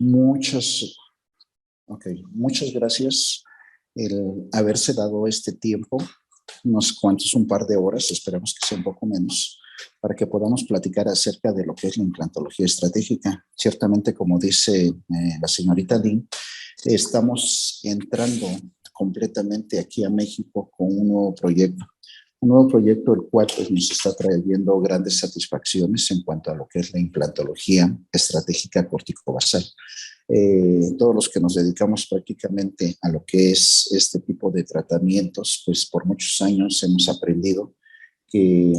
Muchas, muchas gracias el haberse dado este tiempo, unos cuantos, un par de horas, esperamos que sea un poco menos, para que podamos platicar acerca de lo que es la implantología estratégica. Ciertamente, como dice la señorita Lynn, estamos entrando completamente aquí a México con un nuevo proyecto el cual pues, nos está trayendo grandes satisfacciones en cuanto a lo que es la implantología estratégica corticobasal. Todos los que nos dedicamos prácticamente a lo que es este tipo de tratamientos, pues por muchos años hemos aprendido que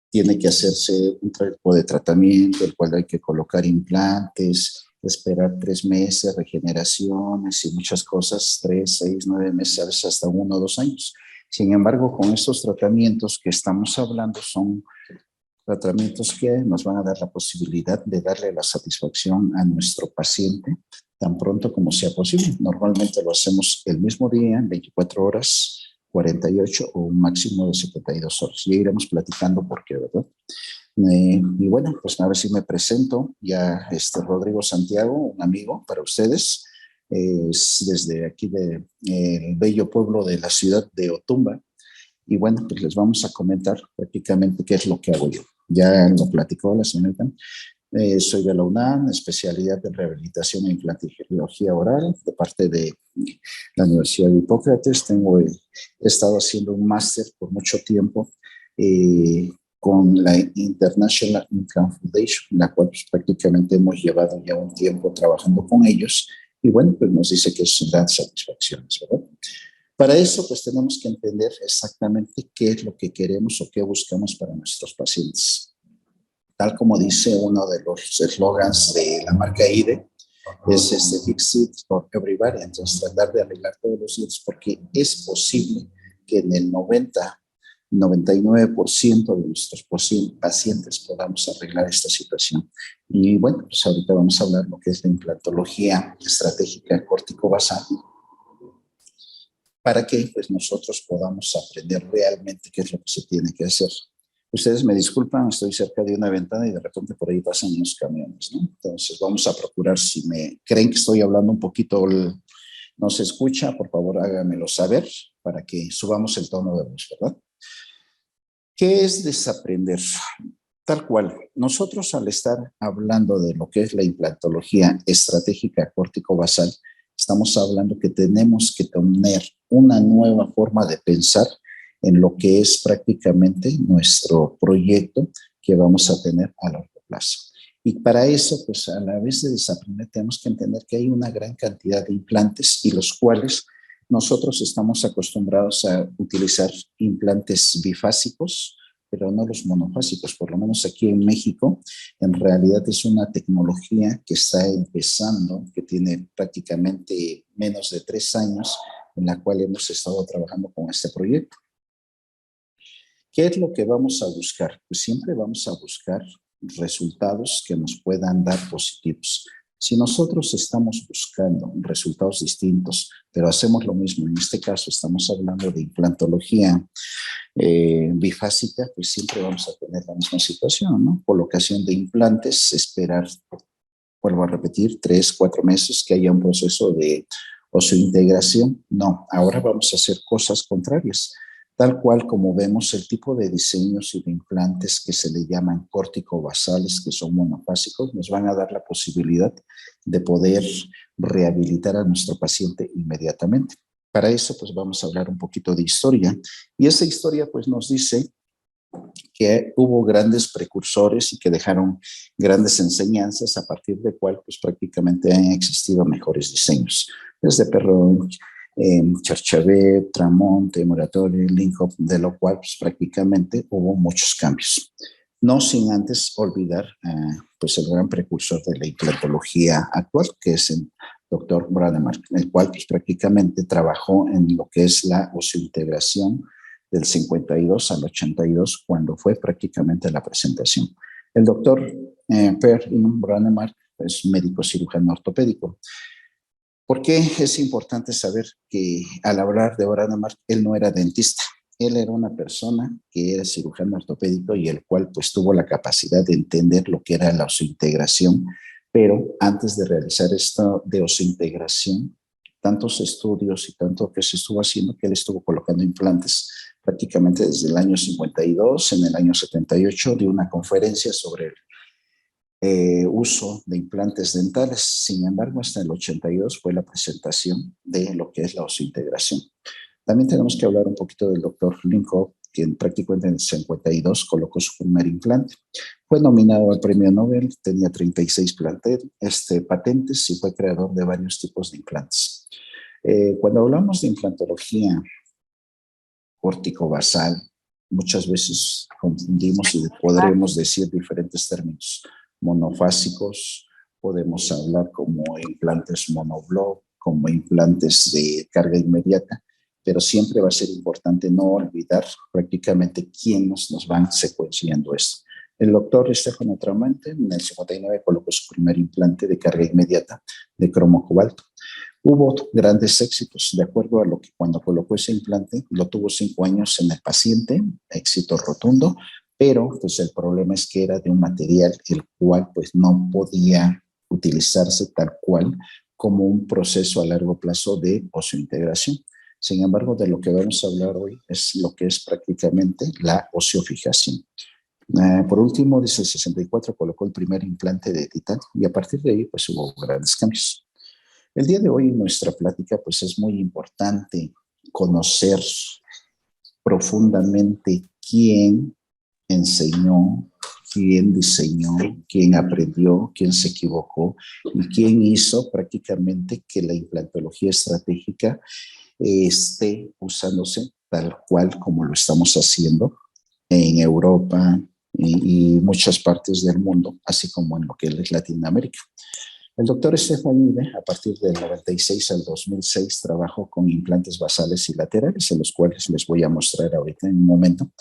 tiene que hacerse un tipo de tratamiento, el cual hay que colocar implantes, esperar 3 meses, regeneraciones y muchas cosas, 3, 6, 9 meses, a veces hasta 1 o 2 años. Sin embargo, con estos tratamientos que estamos hablando son tratamientos que nos van a dar la posibilidad de darle la satisfacción a nuestro paciente tan pronto como sea posible. Normalmente lo hacemos el mismo día, 24 horas, 48 o un máximo de 72 horas. Ya iremos platicando por qué, ¿verdad? Y bueno, pues a ver si me presento. Ya Rodrigo Santiago, un amigo para ustedes. Es desde aquí del bello pueblo de la ciudad de Otumba. Y bueno, pues les vamos a comentar prácticamente qué es lo que hago yo. Ya lo platicó la señorita. Soy de la UNAM, especialidad en rehabilitación e implantología oral, de parte de la Universidad de Hipócrates. He estado haciendo un máster por mucho tiempo con la International Implant Foundation, la cual pues, prácticamente hemos llevado ya un tiempo trabajando con ellos. Y bueno, pues nos dice que es gran satisfacción, ¿verdad? Para eso, pues tenemos que entender exactamente qué es lo que queremos o qué buscamos para nuestros pacientes. Tal como dice uno de los eslogans de la marca IDE, es Fix It for Everybody. Entonces, tratar de arreglar todos los dientes, porque es posible que en el 99% de nuestros pacientes podamos arreglar esta situación. Y bueno, pues ahorita vamos a hablar de lo que es la implantología estratégica corticobasal, para que pues, nosotros podamos aprender realmente qué es lo que se tiene que hacer. Ustedes me disculpan, estoy cerca de una ventana y de repente por ahí pasan unos camiones, ¿no? Entonces vamos a procurar, si me creen que estoy hablando un poquito, no se escucha, por favor háganmelo saber para que subamos el tono de voz, ¿verdad? ¿Qué es desaprender? Tal cual, nosotros al estar hablando de lo que es la implantología estratégica corticobasal, estamos hablando que tenemos que tener una nueva forma de pensar en lo que es prácticamente nuestro proyecto que vamos a tener a largo plazo. Y para eso, pues a la vez de desaprender, tenemos que entender que hay una gran cantidad de implantes y los cuales nosotros estamos acostumbrados a utilizar implantes bifásicos, pero no los monofásicos. Por lo menos aquí en México, en realidad es una tecnología que está empezando, que tiene prácticamente menos de 3 años, en la cual hemos estado trabajando con este proyecto. ¿Qué es lo que vamos a buscar? Pues siempre vamos a buscar resultados que nos puedan dar positivos. Si nosotros estamos buscando resultados distintos, pero hacemos lo mismo, en este caso estamos hablando de implantología bifásica, pues siempre vamos a tener la misma situación, ¿no? Colocación de implantes, esperar, vuelvo a repetir, 3, 4 meses que haya un proceso de osseointegración. No, ahora vamos a hacer cosas contrarias. Tal cual como vemos el tipo de diseños y de implantes que se le llaman corticobasales, que son monofásicos, nos van a dar la posibilidad de poder rehabilitar a nuestro paciente inmediatamente. Para eso, pues vamos a hablar un poquito de historia. Y esa historia, pues nos dice que hubo grandes precursores y que dejaron grandes enseñanzas a partir de cual, pues prácticamente han existido mejores diseños. Desde Perron, Charchabet, Tramonte, Muratori, Linhoff, de lo cual pues, prácticamente hubo muchos cambios. No sin antes olvidar pues el gran precursor de la implantología actual, que es el doctor Brånemark, el cual pues, prácticamente trabajó en lo que es la osseointegración del 52 al 82, cuando fue prácticamente la presentación. El doctor Per Brånemark es médico cirujano ortopédico. ¿Por qué es importante saber que al hablar de Brånemark, él no era dentista? Él era una persona que era cirujano ortopédico y el cual pues tuvo la capacidad de entender lo que era la osseointegración, Pero antes de realizar esta de osseointegración, tantos estudios y tanto que se estuvo haciendo que él estuvo colocando implantes prácticamente desde el año 52, en el año 78, de una conferencia sobre el uso de implantes dentales. Sin embargo, hasta el 82 fue la presentación de lo que es la osseointegración. También tenemos que hablar un poquito del doctor Linkoff, quien prácticamente en el 52 colocó su primer implante. Fue nominado al premio Nobel, tenía 36 patentes y fue creador de varios tipos de implantes. Cuando hablamos de implantología corticobasal, muchas veces confundimos y podremos decir diferentes términos. Monofásicos, podemos hablar como implantes monoblock, como implantes de carga inmediata, pero siempre va a ser importante no olvidar prácticamente quiénes nos van secuenciando esto. El doctor Stefano Tramonte en el 59 colocó su primer implante de carga inmediata de cromo cobalto. Hubo grandes éxitos, de acuerdo a lo que cuando colocó ese implante, lo tuvo 5 años en el paciente, éxito rotundo, pero pues el problema es que era de un material el cual pues no podía utilizarse tal cual como un proceso a largo plazo de osseointegración. Sin embargo, de lo que vamos a hablar hoy es lo que es prácticamente la oseofijación. Por último, desde el 64 colocó el primer implante de titanio y a partir de ahí pues hubo grandes cambios. El día de hoy en nuestra plática pues es muy importante conocer profundamente quién enseñó, quién diseñó, quién aprendió, quién se equivocó y quién hizo prácticamente que la implantología estratégica esté usándose tal cual como lo estamos haciendo en Europa y muchas partes del mundo, así como en lo que es Latinoamérica. El doctor Stefanide, a partir del 96 al 2006, trabajó con implantes basales y laterales, en los cuales les voy a mostrar ahorita en un momento.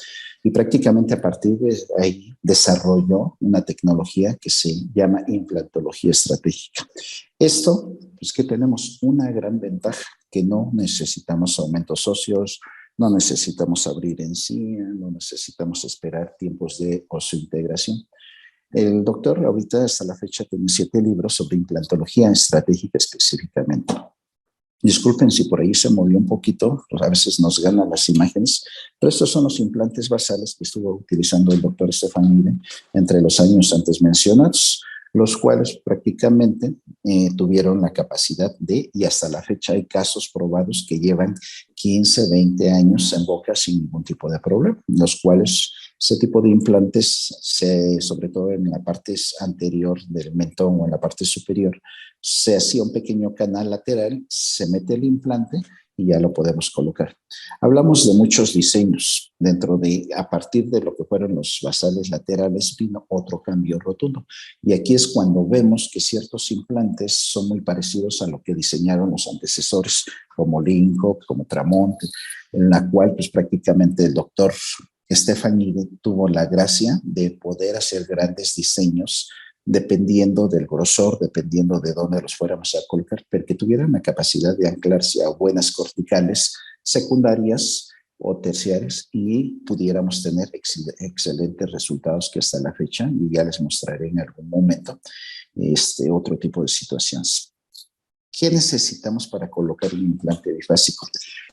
Y prácticamente a partir de ahí desarrolló una tecnología que se llama implantología estratégica. Esto, pues que tenemos una gran ventaja, que no necesitamos aumentos óseos, no necesitamos abrir encía, no necesitamos esperar tiempos de osseointegración. El doctor ahorita hasta la fecha tiene 7 libros sobre implantología estratégica específicamente. Disculpen si por ahí se movió un poquito, pues a veces nos ganan las imágenes, pero estos son los implantes basales que estuvo utilizando el doctor Stefanide entre los años antes mencionados, los cuales prácticamente tuvieron la capacidad de, y hasta la fecha hay casos probados que llevan 15, 20 años en boca sin ningún tipo de problema, los cuales ese tipo de implantes, sobre todo en la parte anterior del mentón o en la parte superior, se hacía un pequeño canal lateral, se mete el implante y ya lo podemos colocar. Hablamos de muchos diseños. A partir de lo que fueron los basales laterales, vino otro cambio rotundo. Y aquí es cuando vemos que ciertos implantes son muy parecidos a lo que diseñaron los antecesores, como Linkoff, como Tramonte, en la cual pues prácticamente el doctor Stefanide tuvo la gracia de poder hacer grandes diseños dependiendo del grosor, dependiendo de dónde los fuéramos a colocar, pero que tuvieran la capacidad de anclarse a buenas corticales secundarias o terciarias y pudiéramos tener excelentes resultados que hasta la fecha, y ya les mostraré en algún momento, otro tipo de situaciones. ¿Qué necesitamos para colocar un implante bifásico?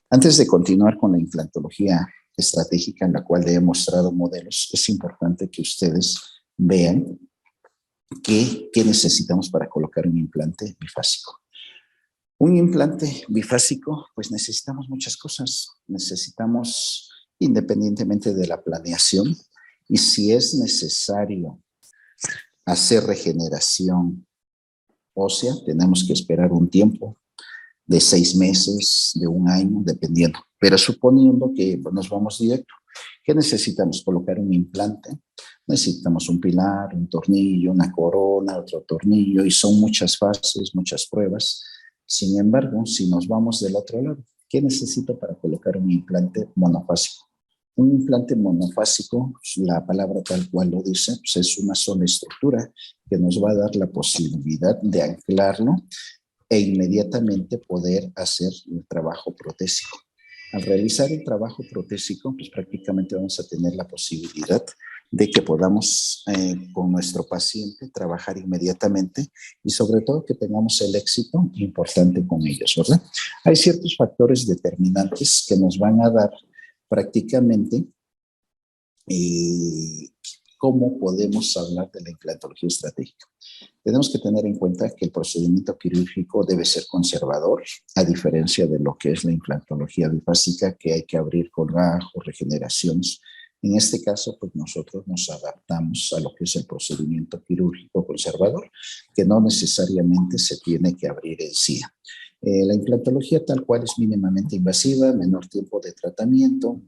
Antes de continuar con la implantología estratégica en la cual he mostrado modelos, es importante que ustedes vean qué necesitamos para colocar un implante bifásico. Un implante bifásico, pues necesitamos muchas cosas. Necesitamos, independientemente de la planeación, y si es necesario hacer regeneración ósea, tenemos que esperar un tiempo de 6 meses, de 1 año, dependiendo. Pero suponiendo que nos vamos directo, ¿qué necesitamos? Colocar un implante. Necesitamos un pilar, un tornillo, una corona, otro tornillo, y son muchas fases, muchas pruebas. Sin embargo, si nos vamos del otro lado, ¿qué necesito para colocar un implante monofásico? Un implante monofásico, la palabra tal cual lo dice, pues es una sola estructura que nos va a dar la posibilidad de anclarlo e inmediatamente poder hacer el trabajo protésico. Al realizar el trabajo protésico, pues prácticamente vamos a tener la posibilidad de que podamos con nuestro paciente trabajar inmediatamente y sobre todo que tengamos el éxito importante con ellos, ¿verdad? Hay ciertos factores determinantes que nos van a dar prácticamente cómo podemos hablar de la implantología estratégica. Tenemos que tener en cuenta que el procedimiento quirúrgico debe ser conservador, a diferencia de lo que es la implantología bifásica, que hay que abrir colgajos, regeneraciones. En este caso, pues nosotros nos adaptamos a lo que es el procedimiento quirúrgico conservador, que no necesariamente se tiene que abrir encía. La implantología tal cual es mínimamente invasiva, menor tiempo de tratamiento,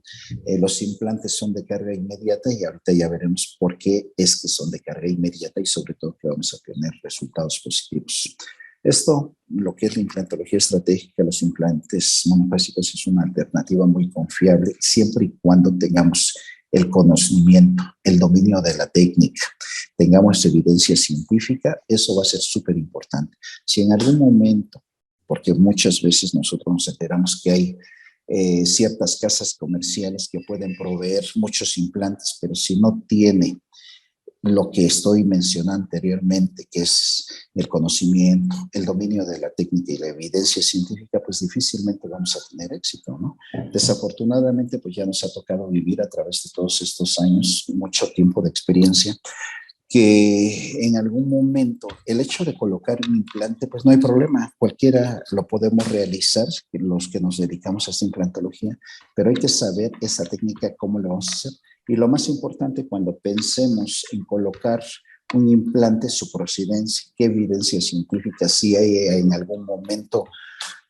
los implantes son de carga inmediata y ahorita ya veremos por qué es que son de carga inmediata y sobre todo que vamos a tener resultados positivos. Esto, lo que es la implantología estratégica, los implantes monofásicos es una alternativa muy confiable siempre y cuando tengamos el conocimiento, el dominio de la técnica, tengamos evidencia científica, eso va a ser súper importante. Si en algún momento, porque muchas veces nosotros nos enteramos que hay ciertas casas comerciales que pueden proveer muchos implantes, pero si no tiene lo que estoy mencionando anteriormente, que es el conocimiento, el dominio de la técnica y la evidencia científica, pues difícilmente vamos a tener éxito, ¿no? Desafortunadamente, pues ya nos ha tocado vivir a través de todos estos años, mucho tiempo de experiencia, que en algún momento el hecho de colocar un implante, pues no hay problema, cualquiera lo podemos realizar, los que nos dedicamos a esta implantología, pero hay que saber esa técnica, cómo lo vamos a hacer. Y lo más importante cuando pensemos en colocar un implante, su procedencia, qué evidencia científica, si hay en algún momento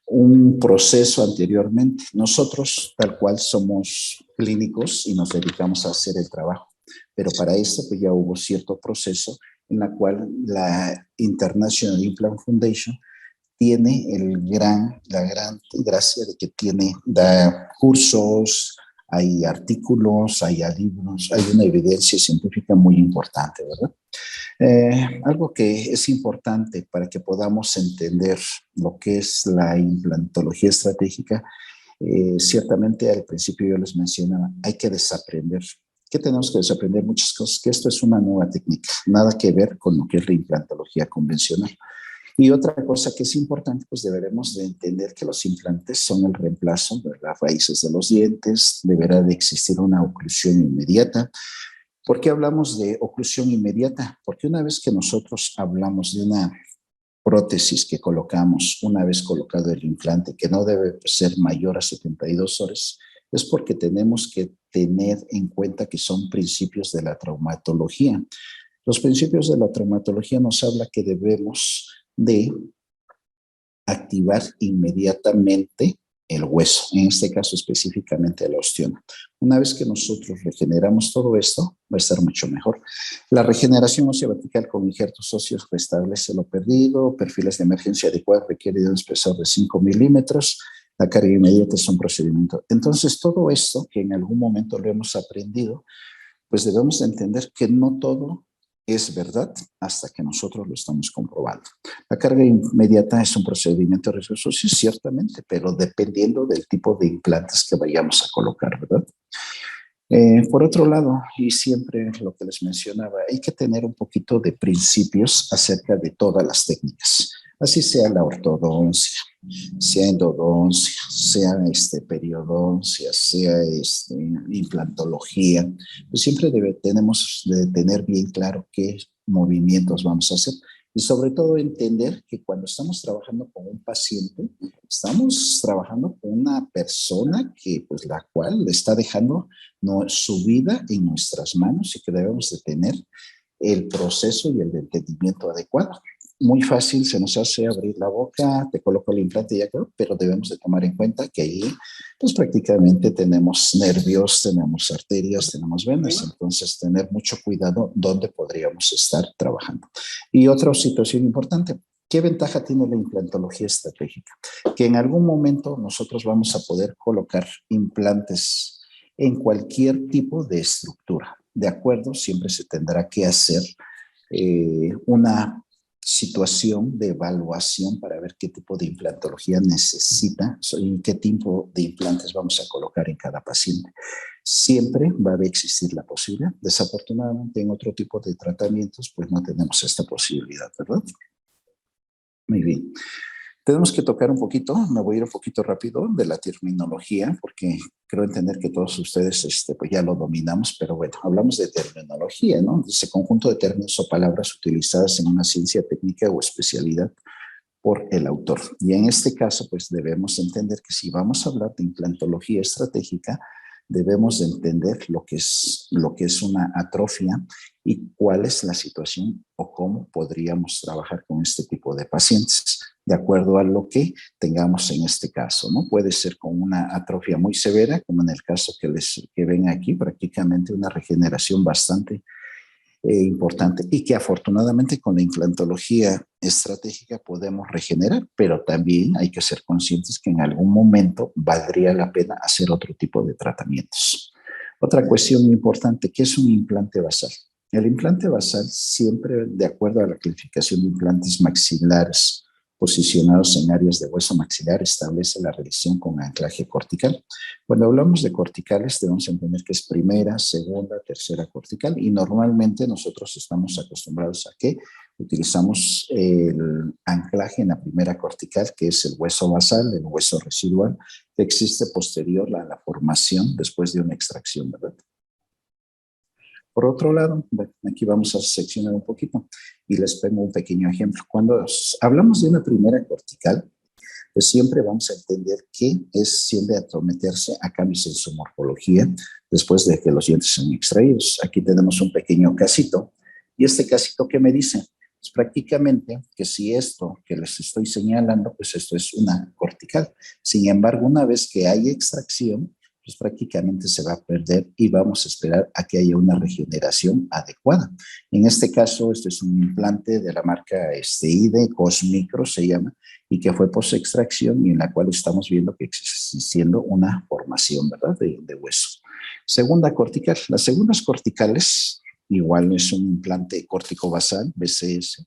un proceso anteriormente. Nosotros, tal cual, somos clínicos y nos dedicamos a hacer el trabajo. Pero para esto pues ya hubo cierto proceso en la cual la International Implant Foundation tiene la gran gracia de que da cursos, hay artículos, hay libros, hay una evidencia científica muy importante, ¿verdad? Algo que es importante para que podamos entender lo que es la implantología estratégica, ciertamente al principio yo les mencionaba, hay que desaprender. ¿Qué tenemos que desaprender? Muchas cosas, que esto es una nueva técnica, nada que ver con lo que es la implantología convencional. Y otra cosa que es importante, pues deberemos de entender que los implantes son el reemplazo de las raíces de los dientes, deberá de existir una oclusión inmediata. ¿Por qué hablamos de oclusión inmediata? Porque una vez que nosotros hablamos de una prótesis que colocamos, una vez colocado el implante, que no debe ser mayor a 72 horas, es porque tenemos que tener en cuenta que son principios de la traumatología. Los principios de la traumatología nos habla que debemos de activar inmediatamente el hueso, en este caso específicamente la osteoma. Una vez que nosotros regeneramos todo esto, va a estar mucho mejor. La regeneración ósea vertical con injertos óseos restablece lo perdido, perfiles de emergencia adecuados requiere de un espesor de 5 milímetros, la carga inmediata es un procedimiento. Entonces, todo esto que en algún momento lo hemos aprendido, pues debemos de entender que no todo es verdad hasta que nosotros lo estamos comprobando. La carga inmediata es un procedimiento riesgoso, sí, ciertamente, pero dependiendo del tipo de implantes que vayamos a colocar, ¿verdad? Por otro lado, y siempre lo que les mencionaba, hay que tener un poquito de principios acerca de todas las técnicas, así sea la ortodoncia, sea endodoncia, sea periodoncia, sea implantología, pues siempre tenemos de tener bien claro qué movimientos vamos a hacer y sobre todo entender que cuando estamos trabajando con un paciente, estamos trabajando con una persona que pues la cual le está dejando su vida en nuestras manos y que debemos de tener el proceso y el entendimiento adecuado. Muy fácil se nos hace abrir la boca, te coloco el implante y ya quedó, pero debemos de tomar en cuenta que ahí pues prácticamente tenemos nervios, tenemos arterias, tenemos venas, entonces tener mucho cuidado dónde podríamos estar trabajando. Y otra situación importante, ¿qué ventaja tiene la implantología estratégica? Que en algún momento nosotros vamos a poder colocar implantes en cualquier tipo de estructura. De acuerdo, siempre se tendrá que hacer una situación de evaluación para ver qué tipo de implantología necesita y qué tipo de implantes vamos a colocar en cada paciente. Siempre va a existir la posibilidad. Desafortunadamente, en otro tipo de tratamientos, pues no tenemos esta posibilidad, ¿verdad? Muy bien. Tenemos que tocar un poquito, me voy a ir un poquito rápido de la terminología, porque creo entender que todos ustedes pues ya lo dominamos, pero bueno, hablamos de terminología, ¿no? Ese conjunto de términos o palabras utilizadas en una ciencia técnica o especialidad por el autor. Y en este caso, pues debemos entender que si vamos a hablar de implantología estratégica, debemos de entender lo que es una atrofia y cuál es la situación o cómo podríamos trabajar con este tipo de pacientes, de acuerdo a lo que tengamos en este caso, ¿no? Puede ser con una atrofia muy severa, como en el caso que ven aquí, prácticamente una regeneración bastante importante y que afortunadamente con la implantología estratégica podemos regenerar, pero también hay que ser conscientes que en algún momento valdría la pena hacer otro tipo de tratamientos. Otra cuestión importante, ¿qué es un implante basal? El implante basal, siempre de acuerdo a la clasificación de implantes maxilares posicionados en áreas de hueso maxilar, establece la relación con anclaje cortical. Cuando hablamos de corticales, debemos entender que es primera, segunda, tercera cortical, y normalmente nosotros estamos acostumbrados a que utilizamos el anclaje en la primera cortical, que es el hueso basal, el hueso residual, que existe posterior a la formación después de una extracción, ¿verdad? Por otro lado, bueno, aquí vamos a seccionar un poquito y les pongo un pequeño ejemplo. Cuando hablamos de una primera cortical, pues siempre vamos a entender que tiende a someterse a cambios en su morfología después de que los dientes son extraídos. Aquí tenemos un pequeño casito y este casito, ¿qué me dice? Pues prácticamente que si esto que les estoy señalando, pues esto es una cortical. Sin embargo, una vez que hay extracción, pues prácticamente se va a perder y vamos a esperar a que haya una regeneración adecuada. En este caso, este es un implante de la marca IDE, Cosmicro se llama, y que fue post-extracción y en la cual estamos viendo que existiendo una formación, ¿verdad?, de hueso. Segunda cortical. Las segundas corticales, igual es un implante córtico basal, BCS,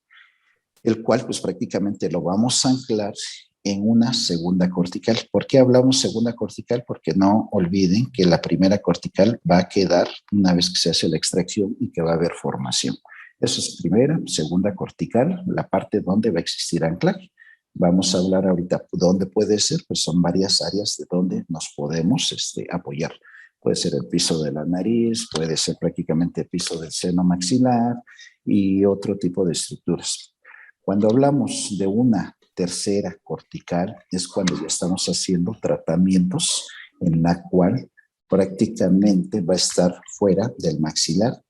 el cual pues prácticamente lo vamos a anclar en una segunda cortical. ¿Por qué hablamos segunda cortical? Porque no olviden que la primera cortical va a quedar una vez que se hace la extracción y que va a haber formación. Eso es primera, segunda cortical, la parte donde va a existir anclaje. Vamos a hablar ahorita dónde puede ser, pues son varias áreas de donde nos podemos apoyar. Puede ser el piso de la nariz, puede ser prácticamente el piso del seno maxilar y otro tipo de estructuras. Cuando hablamos de una tercera cortical es cuando ya estamos haciendo tratamientos en la cual prácticamente va a estar fuera del maxilar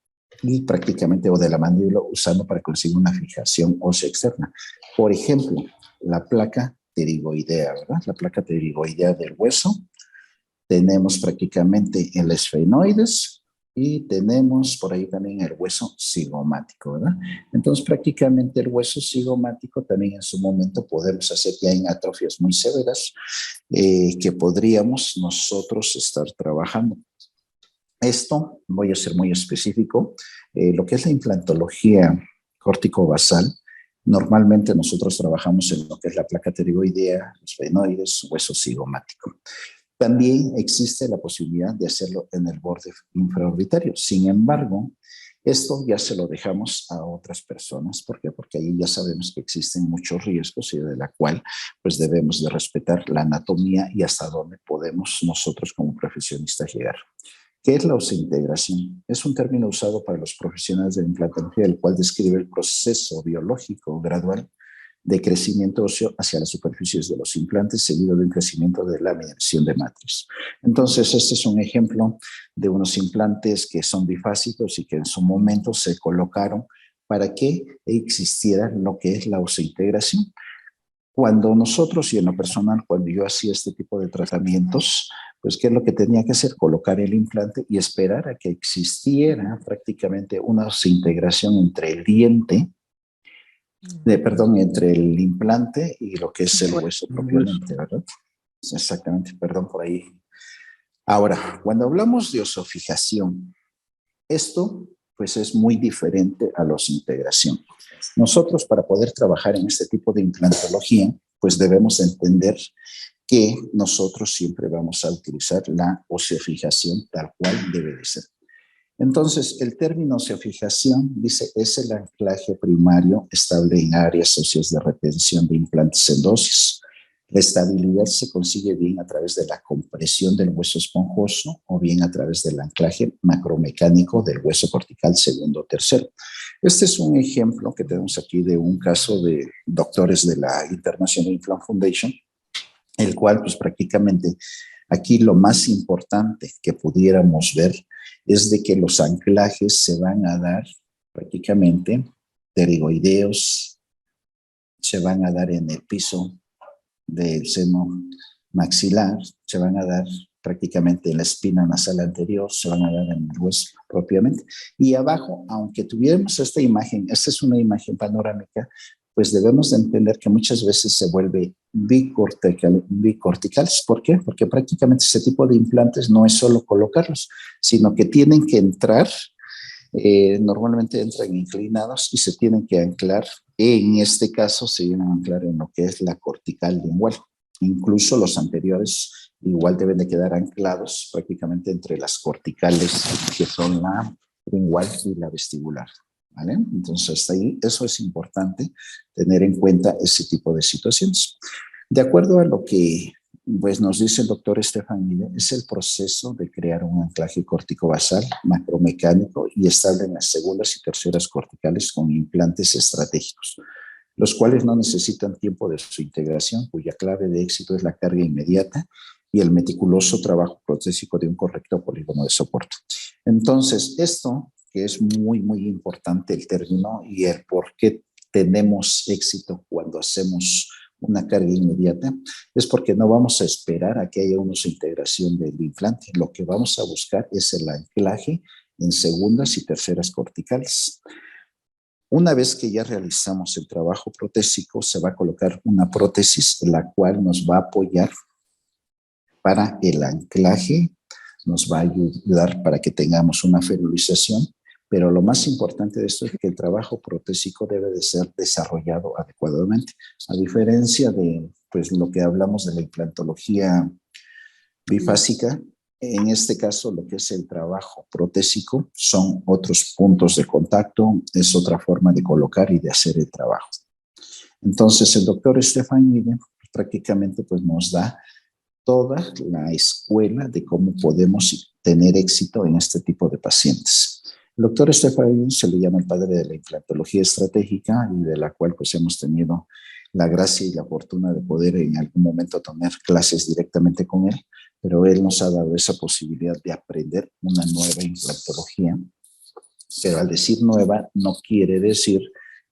y prácticamente o de la mandíbula usando para conseguir una fijación ósea externa. Por ejemplo, la placa pterigoidea, ¿verdad? La placa pterigoidea del hueso. Tenemos prácticamente el esfenoides y tenemos por ahí también el hueso cigomático, ¿verdad? Entonces prácticamente el hueso cigomático también en su momento podemos hacer ya en atrofias muy severas que podríamos nosotros estar trabajando. Esto, voy a ser muy específico, lo que es la implantología córtico-basal, normalmente nosotros trabajamos en lo que es la placa pterigoidea, los esfenoides, hueso cigomático. También existe la posibilidad de hacerlo en el borde infraorbitario. Sin embargo, esto ya se lo dejamos a otras personas. ¿Por qué? Porque ahí ya sabemos que existen muchos riesgos y de la cual pues debemos de respetar la anatomía y hasta dónde podemos nosotros como profesionistas llegar. ¿Qué es la osseointegración? Es un término usado para los profesionales de implantología, el cual describe el proceso biológico gradual de crecimiento óseo hacia las superficies de los implantes, seguido de un crecimiento de la mineralización de matriz. Entonces, este es un ejemplo de unos implantes que son bifásicos y que en su momento se colocaron para que existiera lo que es la osseointegración. Cuando nosotros, y en lo personal, cuando yo hacía este tipo de tratamientos, pues, ¿qué es lo que tenía que hacer? Colocar el implante y esperar a que existiera prácticamente una osseointegración entre el diente, entre el implante y lo que es el hueso propiamente, ¿verdad? Exactamente, perdón por ahí. Ahora, cuando hablamos de osofijación, esto pues es muy diferente a los integración. Nosotros, para poder trabajar en este tipo de implantología, pues debemos entender que nosotros siempre vamos a utilizar la oseofijación tal cual debe de ser. Entonces, el término oseofijación dice es el anclaje primario estable en áreas óseas de retención de implantes en dosis. La estabilidad se consigue bien a través de la compresión del hueso esponjoso o bien a través del anclaje macromecánico del hueso cortical segundo o tercero. Este es un ejemplo que tenemos aquí de un caso de doctores de la International Implant Foundation, el cual pues prácticamente aquí lo más importante que pudiéramos ver es de que los anclajes se van a dar prácticamente pterigoideos, se van a dar en el piso del seno maxilar, se van a dar prácticamente en la espina nasal anterior, se van a dar en el hueso propiamente. Y abajo, aunque tuviéramos esta imagen, esta es una imagen panorámica, pues debemos de entender que muchas veces se vuelve bicorticales. ¿Por qué? Porque prácticamente este tipo de implantes no es solo colocarlos, sino que tienen que entrar, normalmente entran inclinados y se tienen que anclar. En este caso se vienen a anclar en lo que es la cortical lingual. Incluso los anteriores igual deben de quedar anclados prácticamente entre las corticales que son la lingual y la vestibular. ¿Vale? Entonces, hasta ahí, eso es importante tener en cuenta ese tipo de situaciones. De acuerdo a lo que pues, nos dice el doctor Stefan Mide, es el proceso de crear un anclaje corticobasal, macromecánico y estable en las segundas y terceras corticales con implantes estratégicos, los cuales no necesitan tiempo de su integración, cuya clave de éxito es la carga inmediata y el meticuloso trabajo protésico de un correcto polígono de soporte. Entonces, esto que es muy, muy importante el término y el por qué tenemos éxito cuando hacemos una carga inmediata, es porque no vamos a esperar a que haya una integración del implante. Lo que vamos a buscar es el anclaje en segundas y terceras corticales. Una vez que ya realizamos el trabajo protésico, se va a colocar una prótesis, la cual nos va a apoyar para el anclaje, nos va a ayudar para que tengamos una ferulización, pero lo más importante de esto es que el trabajo protésico debe de ser desarrollado adecuadamente. A diferencia de pues, lo que hablamos de la implantología bifásica, en este caso lo que es el trabajo protésico son otros puntos de contacto, es otra forma de colocar y de hacer el trabajo. Entonces el doctor Stefan Mide prácticamente pues, nos da toda la escuela de cómo podemos tener éxito en este tipo de pacientes. El doctor Stefan se le llama el padre de la implantología estratégica y de la cual pues hemos tenido la gracia y la fortuna de poder en algún momento tomar clases directamente con él, pero él nos ha dado esa posibilidad de aprender una nueva implantología. Pero al decir nueva no quiere decir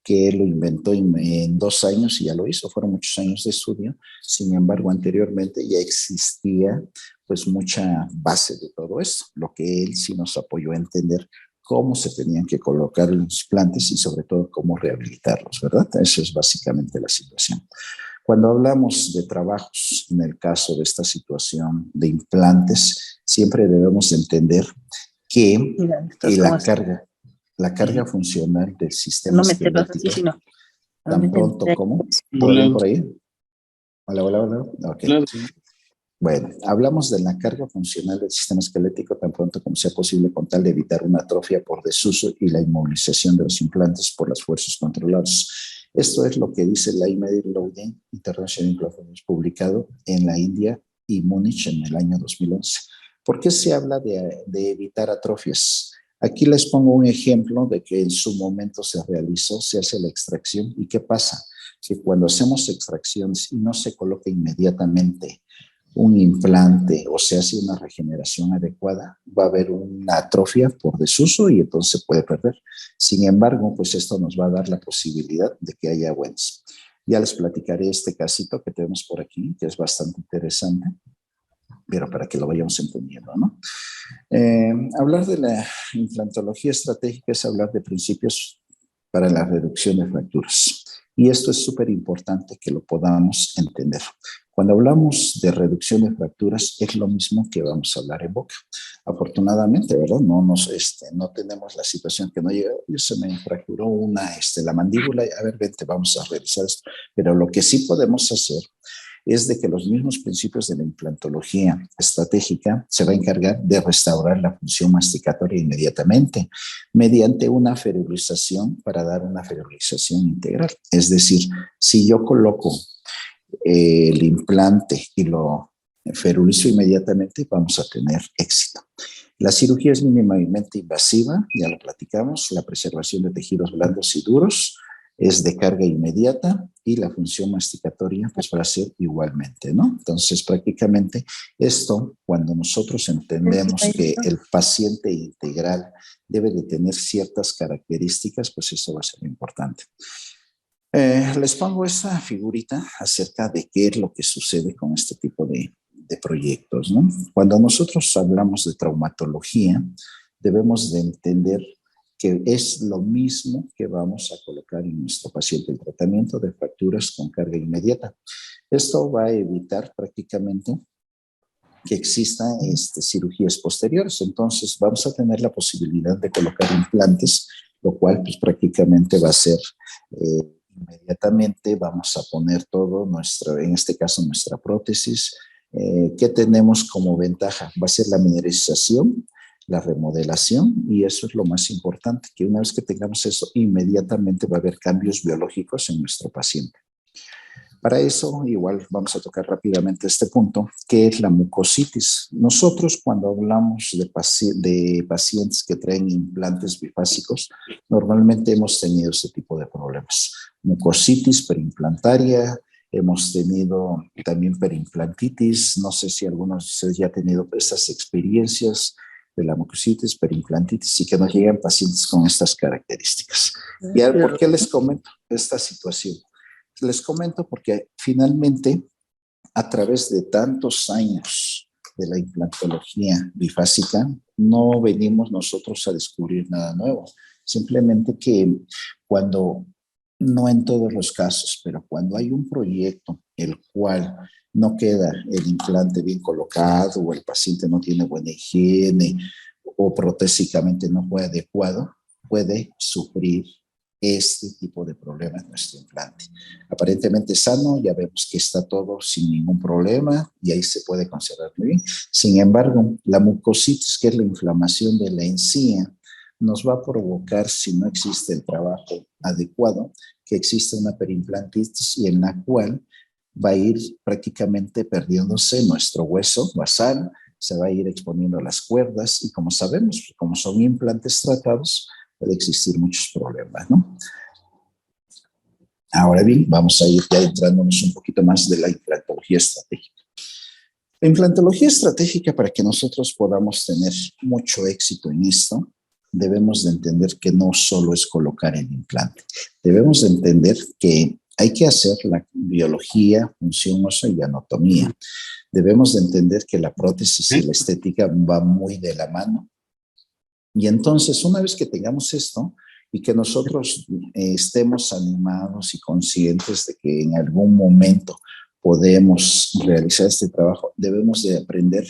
que él lo inventó en 2 años y ya lo hizo, fueron muchos años de estudio. Sin embargo, anteriormente ya existía pues mucha base de todo esto, lo que él sí nos apoyó a entender cómo se tenían que colocar los implantes y sobre todo cómo rehabilitarlos, ¿verdad? Eso es básicamente la situación. Cuando hablamos de trabajos, en el caso de esta situación de implantes, siempre debemos entender que la carga funcional del sistema esquelético, tan pronto como... ¿Todo bien por ahí? Hola, hola, hola. Ok. Bueno, hablamos de la carga funcional del sistema esquelético tan pronto como sea posible con tal de evitar una atrofia por desuso y la inmovilización de los implantes por las fuerzas controladas. Esto es lo que dice la Immediate Loading International Implant Foundation, publicado en la India y Múnich en el año 2011. ¿Por qué se habla de evitar atrofias? Aquí les pongo un ejemplo de que en su momento se realizó, se hace la extracción. ¿Y qué pasa? Que cuando hacemos extracciones y no se coloca inmediatamente un implante o se hace una regeneración adecuada, va a haber una atrofia por desuso y entonces se puede perder. Sin embargo, pues esto nos va a dar la posibilidad de que haya buenos. Ya les platicaré este casito que tenemos por aquí, que es bastante interesante, pero para que lo vayamos entendiendo, ¿no? Hablar de la implantología estratégica es hablar de principios para la reducción de fracturas. Y esto es súper importante que lo podamos entender. Cuando hablamos de reducción de fracturas, es lo mismo que vamos a hablar en boca. Afortunadamente, ¿verdad? No tenemos la situación que no llega, se me fracturó la mandíbula, a ver, vente, vamos a realizar esto. Pero lo que sí podemos hacer es de que los mismos principios de la implantología estratégica se va a encargar de restaurar la función masticatoria inmediatamente mediante una ferrulización para dar una ferrulización integral. Es decir, si yo coloco el implante y lo ferulizo inmediatamente, vamos a tener éxito. La cirugía es mínimamente invasiva, ya lo platicamos, la preservación de tejidos blandos y duros es de carga inmediata y la función masticatoria pues va a ser igualmente, ¿no? Entonces prácticamente esto, cuando nosotros entendemos que el paciente integral debe de tener ciertas características, pues eso va a ser importante. Les pongo esta figurita acerca de qué es lo que sucede con este tipo de proyectos, ¿no? Cuando nosotros hablamos de traumatología, debemos de entender que es lo mismo que vamos a colocar en nuestro paciente, el tratamiento de fracturas con carga inmediata. Esto va a evitar prácticamente que existan cirugías posteriores. Entonces vamos a tener la posibilidad de colocar implantes, lo cual pues prácticamente va a ser inmediatamente vamos a poner todo en este caso nuestra prótesis. ¿Qué tenemos como ventaja? Va a ser la mineralización, la remodelación, y eso es lo más importante, que una vez que tengamos eso, inmediatamente va a haber cambios biológicos en nuestro paciente. Para eso, igual vamos a tocar rápidamente este punto, que es la mucositis. Nosotros cuando hablamos de pacientes que traen implantes bifásicos, normalmente hemos tenido este tipo de problemas. Mucositis perimplantaria, hemos tenido también perimplantitis, no sé si algunos de ustedes ya han tenido estas experiencias de la mucositis, perimplantitis, y que nos llegan pacientes con estas características. ¿Y a ver, por qué les comento esta situación? Les comento porque finalmente, a través de tantos años de la implantología bifásica, no venimos nosotros a descubrir nada nuevo. Simplemente que cuando, no en todos los casos, pero cuando hay un proyecto el cual no queda el implante bien colocado o el paciente no tiene buena higiene o protésicamente no fue adecuado, puede sufrir este tipo de problemas en nuestro implante. Aparentemente sano, ya vemos que está todo sin ningún problema y ahí se puede conservar muy bien. Sin embargo, la mucositis, que es la inflamación de la encía, nos va a provocar, si no existe el trabajo adecuado, que exista una perimplantitis y en la cual va a ir prácticamente perdiéndose nuestro hueso basal, se va a ir exponiendo las cuerdas y como sabemos, como son implantes tratados, puede existir muchos problemas, ¿no? Ahora bien, vamos a ir ya entrándonos un poquito más de la implantología estratégica. La implantología estratégica, para que nosotros podamos tener mucho éxito en esto, debemos de entender que no solo es colocar el implante. Debemos de entender que hay que hacer la biología, función ósea y anatomía. Debemos de entender que la prótesis y la estética van muy de la mano. Y entonces, una vez que tengamos esto y que nosotros estemos animados y conscientes de que en algún momento podemos realizar este trabajo, debemos de aprender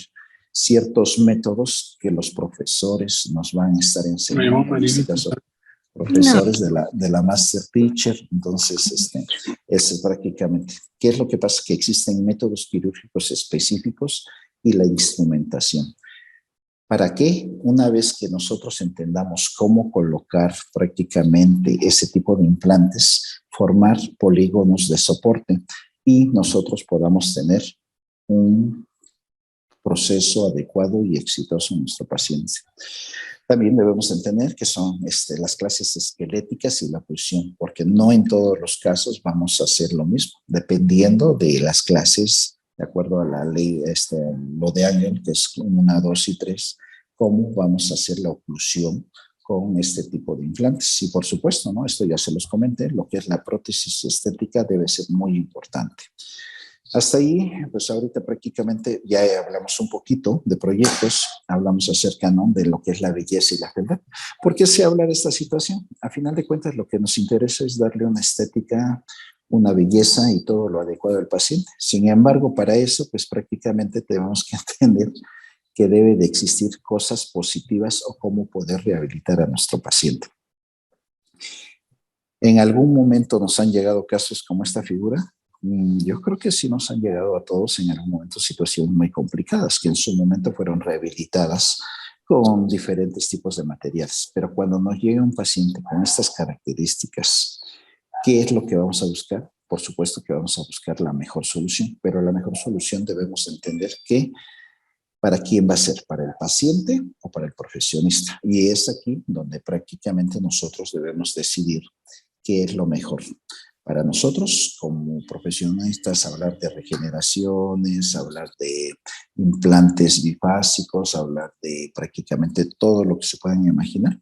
ciertos métodos que los profesores nos van a estar enseñando, en este caso, profesores de la Master Teacher. Entonces, es prácticamente, ¿qué es lo que pasa? Que existen métodos quirúrgicos específicos y la instrumentación. ¿Para qué? Una vez que nosotros entendamos cómo colocar prácticamente ese tipo de implantes, formar polígonos de soporte y nosotros podamos tener un proceso adecuado y exitoso en nuestro paciente. También debemos entender que son las clases esqueléticas y la fusión, porque no en todos los casos vamos a hacer lo mismo, dependiendo de las clases, de acuerdo a la ley, lo de Ángel, que es 1, 2 y 3, cómo vamos a hacer la oclusión con este tipo de implantes. Y por supuesto, ¿no? Esto ya se los comenté, lo que es la prótesis estética debe ser muy importante. Hasta ahí, pues ahorita prácticamente ya hablamos un poquito de proyectos, hablamos acerca, ¿no?, de lo que es la belleza y la fealdad. ¿Por qué se habla de esta situación? A final de cuentas, lo que nos interesa es darle una estética, una belleza y todo lo adecuado al paciente. Sin embargo, para eso, pues prácticamente tenemos que entender que debe de existir cosas positivas o cómo poder rehabilitar a nuestro paciente. ¿En algún momento nos han llegado casos como esta figura? Yo creo que sí nos han llegado a todos en algún momento situaciones muy complicadas que en su momento fueron rehabilitadas con diferentes tipos de materiales. Pero cuando nos llega un paciente con estas características, ¿qué es lo que vamos a buscar? Por supuesto que vamos a buscar la mejor solución, pero la mejor solución debemos entender que ¿para quién va a ser? ¿Para el paciente o para el profesionista? Y es aquí donde prácticamente nosotros debemos decidir qué es lo mejor. Para nosotros, como profesionistas, hablar de regeneraciones, hablar de implantes bifásicos, hablar de prácticamente todo lo que se puedan imaginar.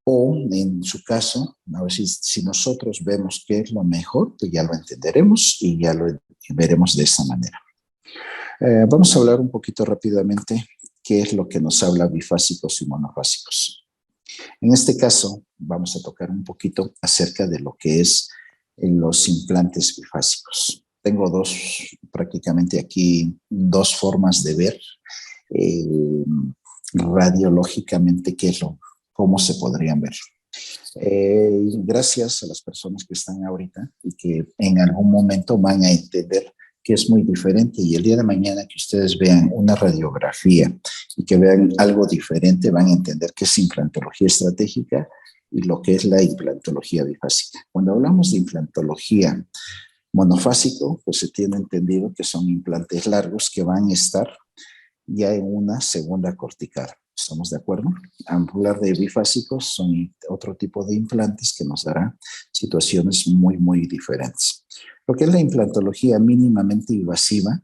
O en su caso, a ver si nosotros vemos qué es lo mejor, pues ya lo entenderemos y ya lo veremos de esa manera. Vamos a hablar un poquito rápidamente qué es lo que nos habla bifásicos y monofásicos. En este caso, vamos a tocar un poquito acerca de lo que es los implantes bifásicos. Tengo prácticamente aquí dos formas de ver eh, radiológicamente cómo se podrían ver. Gracias a las personas que están ahorita y que en algún momento van a entender que es muy diferente, y el día de mañana que ustedes vean una radiografía y que vean algo diferente, van a entender qué es implantología estratégica y lo que es la implantología bifásica. Cuando hablamos de implantología monofásico, pues se tiene entendido que son implantes largos que van a estar ya en una segunda cortical. ¿Estamos de acuerdo? Hablar de bifásicos son otro tipo de implantes que nos dará situaciones muy, muy diferentes. Lo que es la implantología mínimamente invasiva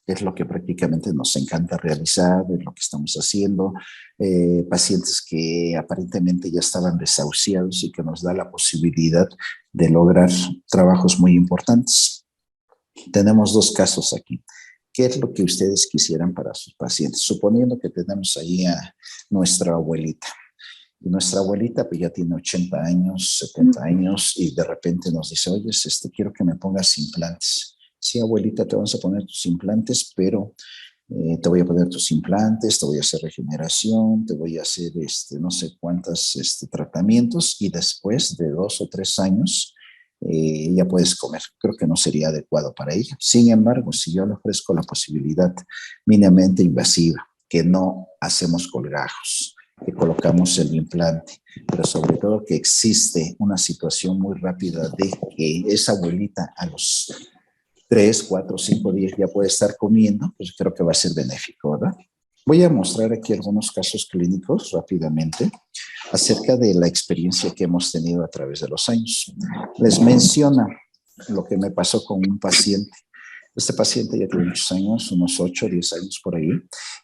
es lo que prácticamente nos encanta realizar, es lo que estamos haciendo. Pacientes que aparentemente ya estaban desahuciados y que nos da la posibilidad de lograr trabajos muy importantes. Tenemos dos casos aquí. ¿Qué es lo que ustedes quisieran para sus pacientes? Suponiendo que tenemos ahí a nuestra abuelita. Y nuestra abuelita pues ya tiene 80 años, 70 años y de repente nos dice, oye, quiero que me pongas implantes. Sí, abuelita, te vamos a poner tus implantes, pero te voy a poner tus implantes, te voy a hacer regeneración, te voy a hacer no sé cuántos tratamientos y después de 2 o 3 años ya puedes comer. Creo que no sería adecuado para ella. Sin embargo, si yo le ofrezco la posibilidad mínimamente invasiva, que no hacemos colgajos, que colocamos el implante, pero sobre todo que existe una situación muy rápida de que esa abuelita a los 3, 4, 5 días ya puede estar comiendo, pues creo que va a ser benéfico, ¿verdad? Voy a mostrar aquí algunos casos clínicos rápidamente acerca de la experiencia que hemos tenido a través de los años. Les menciona lo que me pasó con un paciente. Este paciente ya tiene muchos años, unos 8 o 10 años por ahí,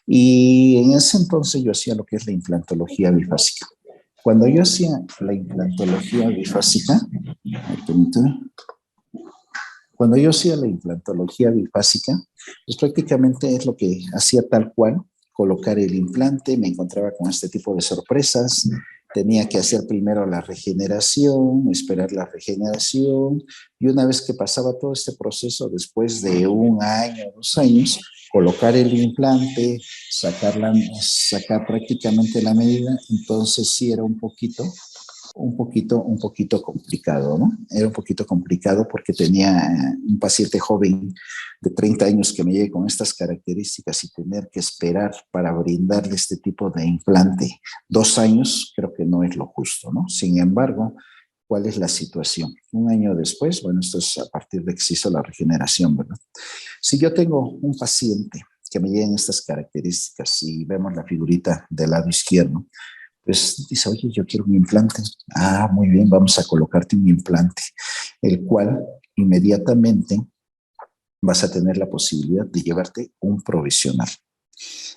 y en ese entonces yo hacía lo que es la implantología bifásica. Cuando yo hacía la implantología bifásica, cuando yo hacía la implantología bifásica, pues prácticamente es lo que hacía tal cual, colocar el implante, me encontraba con este tipo de sorpresas, tenía que hacer primero la regeneración, esperar la regeneración, y una vez que pasaba todo este proceso, después de 1 año, 2 años, colocar el implante, sacar prácticamente la medida, entonces sí era un poquito complicado, ¿no? Era un poquito complicado porque tenía un paciente joven de 30 años que me llegue con estas características y tener que esperar para brindarle este tipo de implante 2 años, creo que no es lo justo, ¿no? Sin embargo, ¿cuál es la situación? 1 año después, bueno, esto es a partir de que se hizo la regeneración, ¿verdad? Si yo tengo un paciente que me lleguen estas características y vemos la figurita del lado izquierdo, pues dice, oye, yo quiero un implante. Ah, muy bien, vamos a colocarte un implante, el cual inmediatamente vas a tener la posibilidad de llevarte un provisional.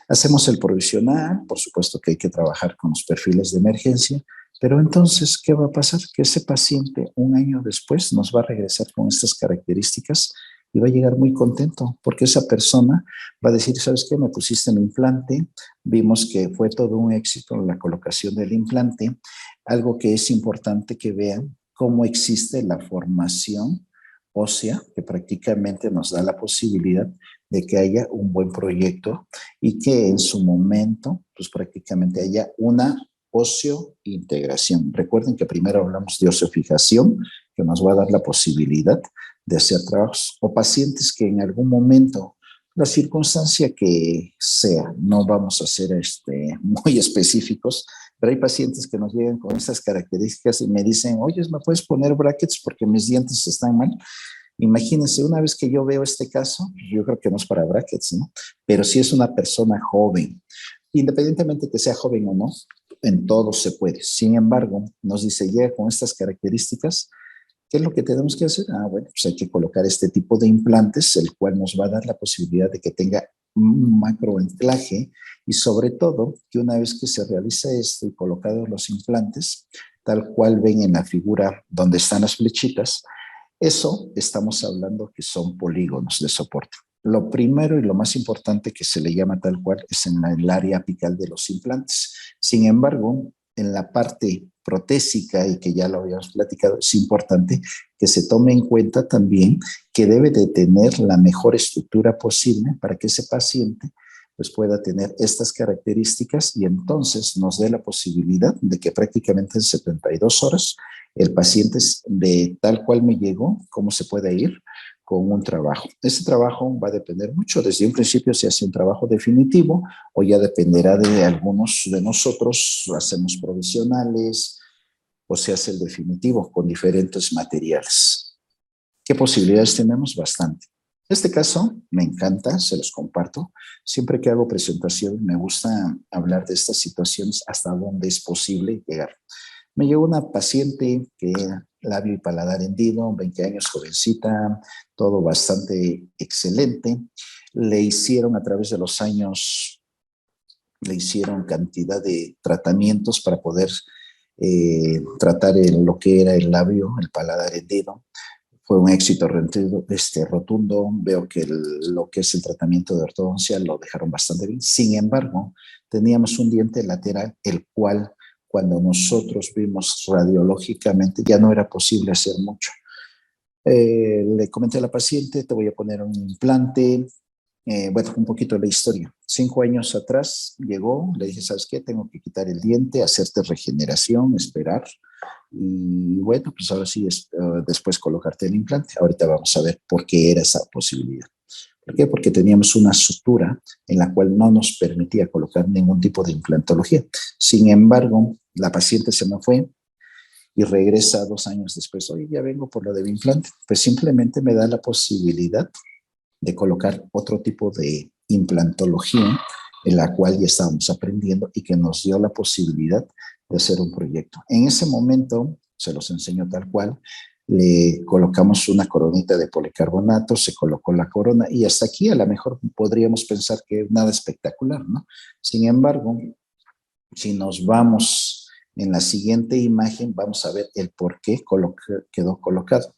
Hacemos el provisional, por supuesto que hay que trabajar con los perfiles de emergencia, pero entonces, ¿qué va a pasar? Que ese paciente 1 año después nos va a regresar con estas características y va a llegar muy contento porque esa persona va a decir, ¿sabes qué? Me pusiste el implante, vimos que fue todo un éxito la colocación del implante. Algo que es importante que vean cómo existe la formación ósea, que prácticamente nos da la posibilidad de que haya un buen proyecto y que en su momento, pues prácticamente haya una oseointegración. Recuerden que primero hablamos de oseofijación, que nos va a dar la posibilidad de hacer trabajos, o pacientes que en algún momento, la circunstancia que sea, no vamos a ser muy específicos, pero hay pacientes que nos llegan con estas características y me dicen, oye, ¿me puedes poner brackets porque mis dientes están mal? Imagínense, una vez que yo veo este caso, yo creo que no es para brackets, ¿no? Pero si es una persona joven, independientemente que sea joven o no, en todo se puede. Sin embargo, nos dice, llega con estas características, ¿qué es lo que tenemos que hacer? Ah, bueno, pues hay que colocar este tipo de implantes, el cual nos va a dar la posibilidad de que tenga un macroanclaje y sobre todo que una vez que se realiza esto y colocados los implantes, tal cual ven en la figura donde están las flechitas, eso estamos hablando que son polígonos de soporte. Lo primero y lo más importante que se le llama tal cual es en el área apical de los implantes. Sin embargo, en la parte protésica, y que ya lo habíamos platicado, es importante que se tome en cuenta también que debe de tener la mejor estructura posible para que ese paciente pues pueda tener estas características y entonces nos dé la posibilidad de que prácticamente en 72 horas el paciente de tal cual me llegó, cómo se puede ir con un trabajo. Este trabajo va a depender mucho, desde un principio se hace un trabajo definitivo o ya dependerá de algunos de nosotros, hacemos provisionales o se hace el definitivo con diferentes materiales. ¿Qué posibilidades tenemos? Bastante. Este caso me encanta, se los comparto. Siempre que hago presentación me gusta hablar de estas situaciones hasta donde es posible llegar. Me llegó una paciente que labio y paladar hendido, 20 años, jovencita, todo bastante excelente. Le hicieron a través de los años, le hicieron cantidad de tratamientos para poder tratar lo que era el labio, el paladar hendido. Fue un éxito rotundo. Veo que lo que es el tratamiento de ortodoncia lo dejaron bastante bien. Sin embargo, teníamos un diente lateral, el cual cuando nosotros vimos radiológicamente ya no era posible hacer mucho. Le comenté a la paciente, te voy a poner un implante. Bueno, un poquito de la historia. 5 años atrás llegó, le dije, ¿sabes qué? Tengo que quitar el diente, hacerte regeneración, esperar. Y bueno, pues ahora sí, después colocarte el implante. Ahorita vamos a ver por qué era esa posibilidad. ¿Por qué? Porque teníamos una sutura en la cual no nos permitía colocar ningún tipo de implantología. Sin embargo, la paciente se me fue y regresa 2 años después. Oye, ya vengo por lo del implante. Pues simplemente me da la posibilidad de colocar otro tipo de implantología en la cual ya estábamos aprendiendo y que nos dio la posibilidad de hacer un proyecto. En ese momento, se los enseño tal cual, le colocamos una coronita de policarbonato, se colocó la corona y hasta aquí a lo mejor podríamos pensar que nada espectacular, ¿no? Sin embargo, si nos vamos en la siguiente imagen, vamos a ver el por qué quedó colocado.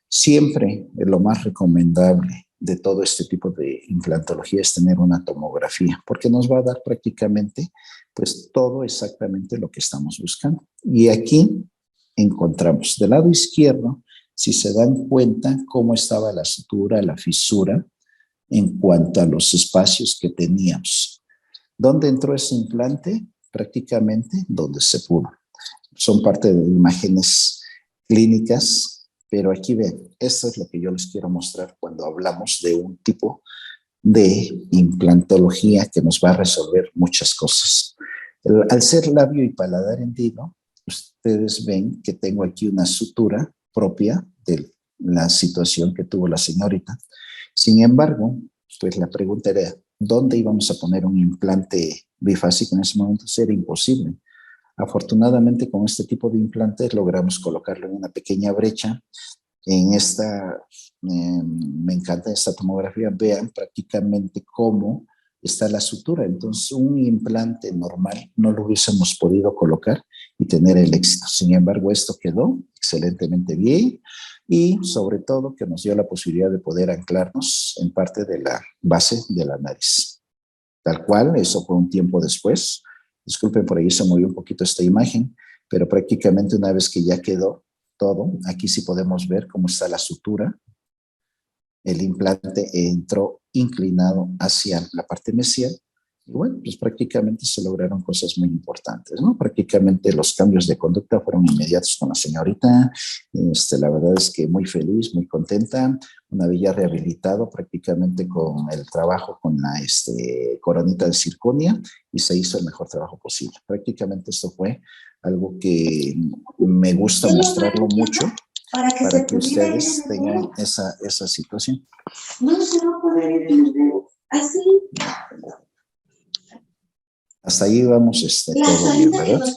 Siempre lo más recomendable de todo este tipo de implantología es tener una tomografía, porque nos va a dar prácticamente pues todo exactamente lo que estamos buscando. Y aquí encontramos del lado izquierdo, si se dan cuenta cómo estaba la sutura, la fisura en cuanto a los espacios que teníamos. ¿Dónde entró ese implante? Prácticamente donde se pudo. Son parte de imágenes clínicas, pero aquí ven, esto es lo que yo les quiero mostrar cuando hablamos de un tipo de implantología que nos va a resolver muchas cosas. Al ser labio y paladar hendido, ustedes ven que tengo aquí una sutura propia de la situación que tuvo la señorita. Sin embargo, pues la pregunta era, ¿dónde íbamos a poner un implante bifásico? En ese momento era imposible. Afortunadamente, con este tipo de implantes logramos colocarlo en una pequeña brecha. En esta, me encanta esta tomografía, vean prácticamente cómo está la sutura. Entonces, un implante normal no lo hubiésemos podido colocar y tener el éxito. Sin embargo, esto quedó excelentemente bien. y sobre todo que nos dio la posibilidad de poder anclarnos en parte de la base de la nariz. Tal cual, eso fue un tiempo después. Disculpen, por ahí se movió un poquito esta imagen, pero prácticamente una vez que ya quedó todo, aquí sí podemos ver cómo está la sutura. El implante entró inclinado hacia la parte mesial. Y bueno, pues prácticamente se lograron cosas muy importantes, ¿no? Prácticamente los cambios de conducta fueron inmediatos con la señorita. La verdad es que muy feliz, muy contenta. Una vez ya rehabilitado prácticamente con el trabajo con la coronita de circonia y se hizo el mejor trabajo posible. Prácticamente esto fue algo que me gusta mostrarlo mucho para que ustedes tengan esa situación. No se va a poder ir en el dedo. Así. Hasta ahí vamos todo bien, ¿verdad?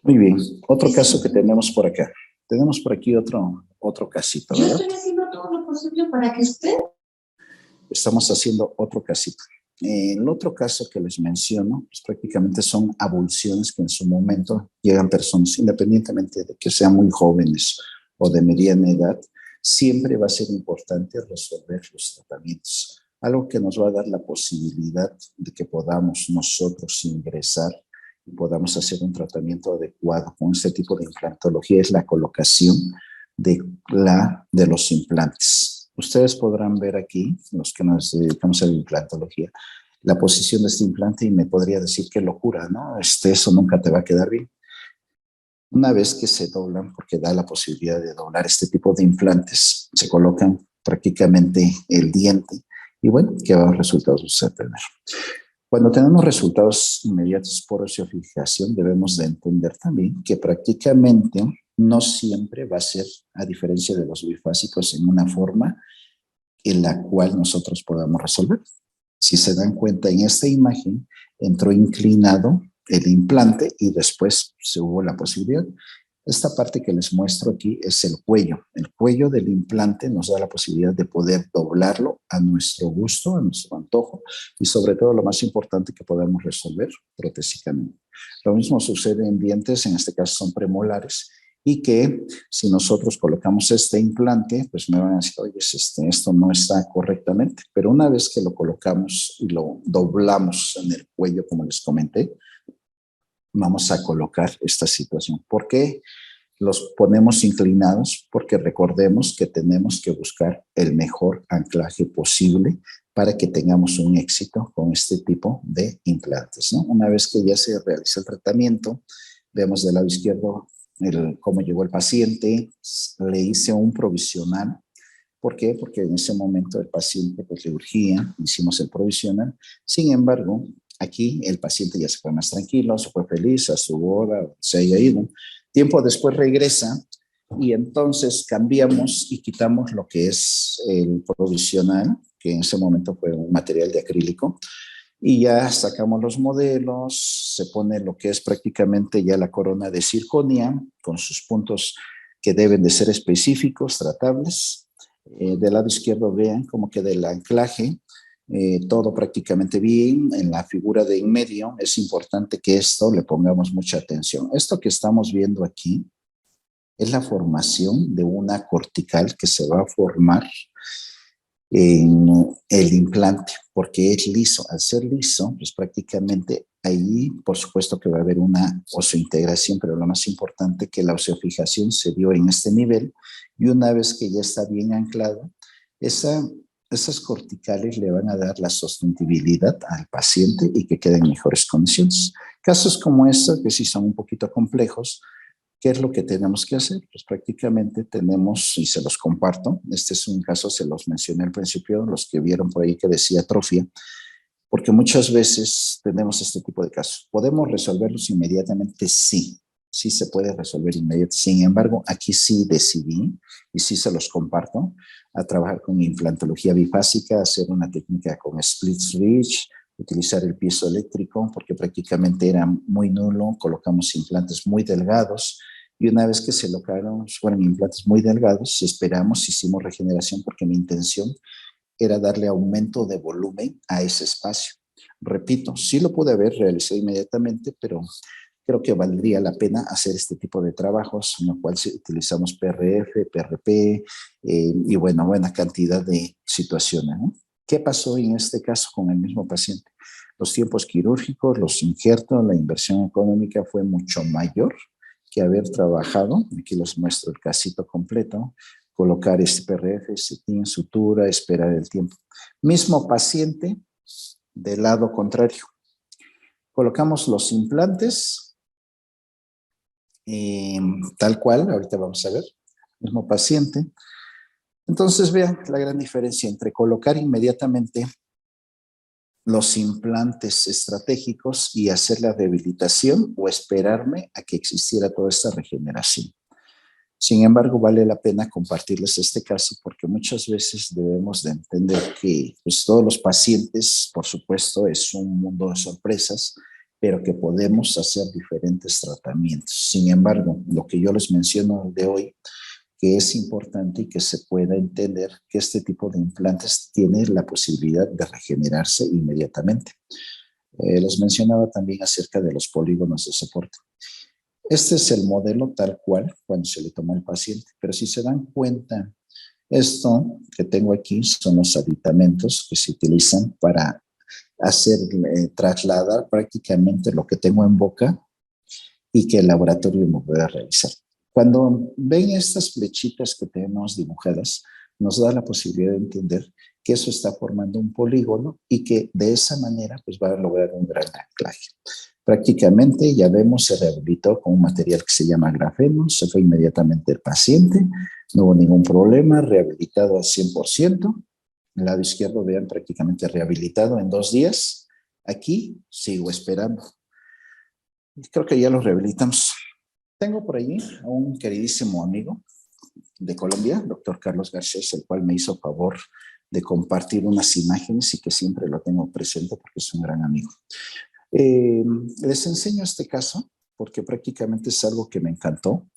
Muy bien. Otro caso que tenemos por acá. Tenemos por aquí otro casito, ¿verdad? Yo estoy haciendo todo lo posible para que usted... Estamos haciendo otro casito. El otro caso que les menciono, pues prácticamente son avulsiones que en su momento llegan personas, independientemente de que sean muy jóvenes o de mediana edad, siempre va a ser importante resolver los tratamientos. Algo que nos va a dar la posibilidad de que podamos nosotros ingresar y podamos hacer un tratamiento adecuado con este tipo de implantología es la colocación de los implantes. Ustedes podrán ver aquí, los que nos dedicamos a la implantología, la posición de este implante y me podría decir qué locura, ¿no? Eso nunca te va a quedar bien. Una vez que se doblan, porque da la posibilidad de doblar este tipo de implantes, se colocan prácticamente el diente y bueno, ¿qué resultados vamos a tener? Cuando tenemos resultados inmediatos por osificación, debemos de entender también que prácticamente no siempre va a ser, a diferencia de los bifásicos, en una forma en la cual nosotros podamos resolver. Si se dan cuenta en esta imagen, entró inclinado el implante y después se hubo la posibilidad. Esta parte que les muestro aquí es el cuello. El cuello del implante nos da la posibilidad de poder doblarlo a nuestro gusto, a nuestro antojo y sobre todo lo más importante que podamos resolver protésicamente. Lo mismo sucede en dientes, en este caso son premolares, y que si nosotros colocamos este implante, pues me van a decir, oye, esto no está correctamente, pero una vez que lo colocamos y lo doblamos en el cuello, como les comenté, vamos a colocar esta situación. ¿Por qué los ponemos inclinados? Porque recordemos que tenemos que buscar el mejor anclaje posible para que tengamos un éxito con este tipo de implantes, ¿no? Una vez que ya se realiza el tratamiento, vemos del lado izquierdo cómo llegó el paciente, le hice un provisional. ¿Por qué? Porque en ese momento el paciente pues le urgía, hicimos el provisional. Sin embargo, aquí el paciente ya se fue más tranquilo, se fue feliz a su boda, se haya ido. Tiempo después regresa y entonces cambiamos y quitamos lo que es el provisional, que en ese momento fue un material de acrílico, y ya sacamos los modelos, se pone lo que es prácticamente ya la corona de circonia con sus puntos que deben de ser específicos, tratables. Del lado izquierdo vean cómo queda el anclaje, todo prácticamente bien. En la figura de en medio es importante que esto le pongamos mucha atención. Esto que estamos viendo aquí es la formación de una cortical que se va a formar en el implante, porque es liso. Al ser liso, pues prácticamente ahí, por supuesto que va a haber una oseointegración, pero lo más importante es que la oseofijación se dio en este nivel y una vez que ya está bien anclado, esas corticales le van a dar la sostenibilidad al paciente y que quede en mejores condiciones. Casos como estos, que sí son un poquito complejos, ¿qué es lo que tenemos que hacer? Pues prácticamente tenemos, y se los comparto, este es un caso, se los mencioné al principio, los que vieron por ahí que decía atrofia, porque muchas veces tenemos este tipo de casos. ¿Podemos resolverlos inmediatamente? Sí, sí se puede resolver inmediatamente. Sin embargo, aquí sí decidí, y sí se los comparto, a trabajar con implantología bifásica, hacer una técnica con split switch, utilizar el piezo eléctrico, porque prácticamente era muy nulo, colocamos implantes muy delgados, y una vez que se lograron, fueron implantes muy delgados, esperamos, hicimos regeneración, porque mi intención era darle aumento de volumen a ese espacio. Repito, sí lo pude haber realizado inmediatamente, pero creo que valdría la pena hacer este tipo de trabajos, en lo cual utilizamos PRF, PRP y bueno, buena cantidad de situaciones, ¿no? ¿Qué pasó en este caso con el mismo paciente? Los tiempos quirúrgicos, los injertos, la inversión económica fue mucho mayor que haber trabajado, aquí les muestro el casito completo, colocar este PRF, cetín, sutura, esperar el tiempo. Mismo paciente del lado contrario. Colocamos los implantes, tal cual, ahorita vamos a ver, mismo paciente. Entonces vean la gran diferencia entre colocar inmediatamente los implantes estratégicos y hacer la rehabilitación o esperarme a que existiera toda esta regeneración. Sin embargo, vale la pena compartirles este caso porque muchas veces debemos de entender que pues, todos los pacientes, por supuesto, es un mundo de sorpresas, pero que podemos hacer diferentes tratamientos. Sin embargo, lo que yo les menciono de hoy, que es importante y que se pueda entender que este tipo de implantes tiene la posibilidad de regenerarse inmediatamente. Les mencionaba también acerca de los polígonos de soporte. Este es el modelo tal cual cuando se le toma al paciente, pero si se dan cuenta, esto que tengo aquí son los aditamentos que se utilizan para hacer, trasladar prácticamente lo que tengo en boca y que el laboratorio me pueda realizar. Cuando ven estas flechitas que tenemos dibujadas, nos da la posibilidad de entender que eso está formando un polígono y que de esa manera pues va a lograr un gran anclaje. Prácticamente ya vemos, se rehabilitó con un material que se llama grafeno, se fue inmediatamente el paciente, no hubo ningún problema, rehabilitado al 100%. El lado izquierdo, vean, prácticamente rehabilitado en 2 días. Aquí sigo esperando. Creo que ya lo rehabilitamos. Tengo por allí a un queridísimo amigo de Colombia, doctor Carlos Garcés, el cual me hizo favor de compartir unas imágenes y que siempre lo tengo presente porque es un gran amigo. Les enseño este caso porque prácticamente es algo que me encantó,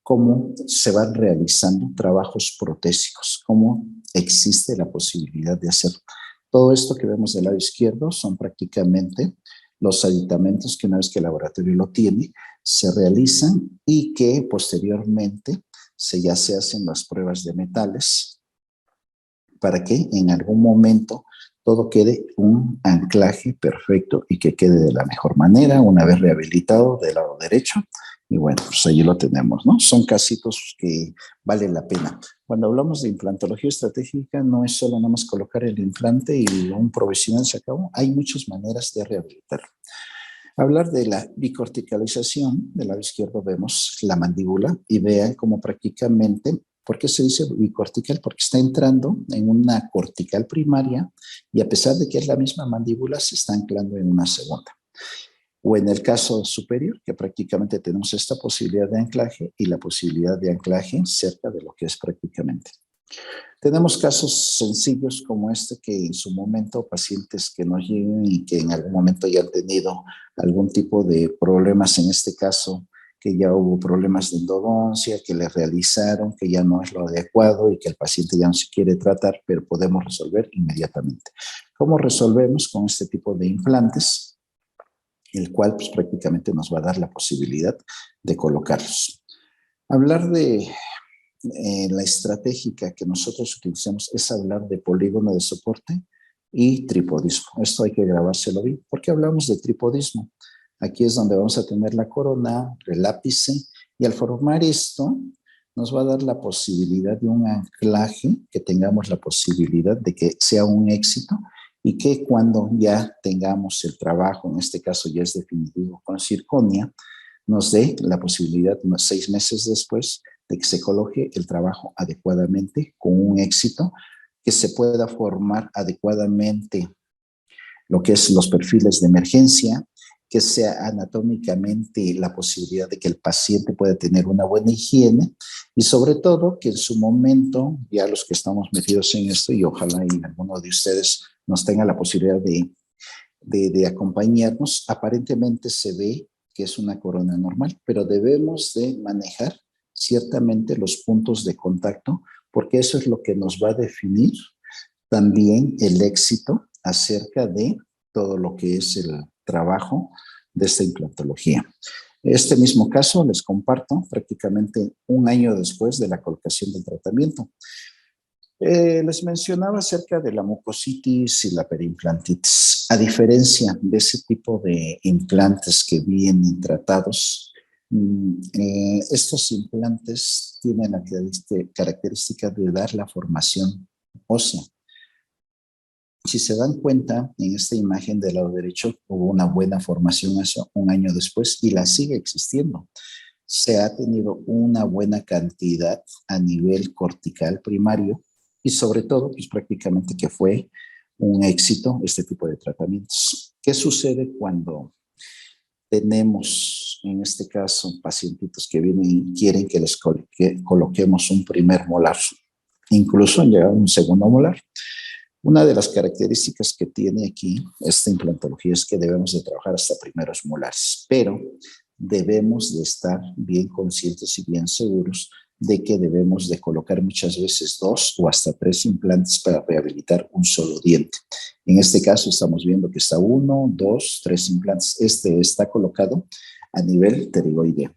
cómo se van realizando trabajos protésicos, cómo existe la posibilidad de hacer. Todo esto que vemos del lado izquierdo son prácticamente los aditamentos que una vez que el laboratorio lo tiene, se realizan y que posteriormente ya se hacen las pruebas de metales para que en algún momento todo quede un anclaje perfecto y que quede de la mejor manera una vez rehabilitado del lado derecho. Y bueno, pues ahí lo tenemos, ¿no? Son casitos que vale la pena. Cuando hablamos de implantología estratégica, no es solo nada más colocar el implante y un profesional se acabó. Hay muchas maneras de rehabilitar. Hablar de la bicorticalización, del lado izquierdo vemos la mandíbula y vean cómo prácticamente, ¿por qué se dice bicortical? Porque está entrando en una cortical primaria y a pesar de que es la misma mandíbula, se está anclando en una segunda. O en el caso superior, que prácticamente tenemos esta posibilidad de anclaje y la posibilidad de anclaje cerca de lo que es prácticamente. Tenemos casos sencillos como este que en su momento pacientes que nos lleguen y que en algún momento ya han tenido algún tipo de problemas, en este caso que ya hubo problemas de endodoncia, que le realizaron, que ya no es lo adecuado y que el paciente ya no se quiere tratar, pero podemos resolver inmediatamente. ¿Cómo resolvemos con este tipo de implantes? El cual pues prácticamente nos va a dar la posibilidad de colocarlos. Hablar de la estratégica que nosotros utilizamos es hablar de polígono de soporte y tripodismo. Esto hay que grabárselo bien. ¿Por qué hablamos de tripodismo? Aquí es donde vamos a tener la corona, el ápice, y al formar esto nos va a dar la posibilidad de un anclaje, que tengamos la posibilidad de que sea un éxito y que cuando ya tengamos el trabajo, en este caso ya es definitivo con circonia, nos dé la posibilidad, unos 6 meses después, de que se coloque el trabajo adecuadamente, con un éxito, que se pueda formar adecuadamente lo que es los perfiles de emergencia, que sea anatómicamente la posibilidad de que el paciente pueda tener una buena higiene y sobre todo que en su momento, ya los que estamos metidos en esto y ojalá y alguno de ustedes nos tenga la posibilidad de acompañarnos, aparentemente se ve que es una corona normal, pero debemos de manejar ciertamente los puntos de contacto porque eso es lo que nos va a definir también el éxito acerca de todo lo que es el trabajo de esta implantología. Este mismo caso les comparto prácticamente un año después de la colocación del tratamiento. Les mencionaba acerca de la mucositis y la perimplantitis. A diferencia de ese tipo de implantes que vienen tratados, estos implantes tienen la característica de dar la formación ósea. Si se dan cuenta, en esta imagen del lado derecho hubo una buena formación hace un año después y la sigue existiendo. Se ha tenido una buena cantidad a nivel cortical primario y sobre todo, pues prácticamente que fue un éxito este tipo de tratamientos. ¿Qué sucede cuando tenemos, en este caso, pacientitos que vienen y quieren que les coloquemos un primer molar, incluso ya un segundo molar? Una de las características que tiene aquí esta implantología es que debemos de trabajar hasta primeros molares, pero debemos de estar bien conscientes y bien seguros de que debemos de colocar muchas veces 2 o hasta 3 implantes para rehabilitar un solo diente. En este caso estamos viendo que está 1, 2, 3 implantes. Este está colocado a nivel pterigoideo.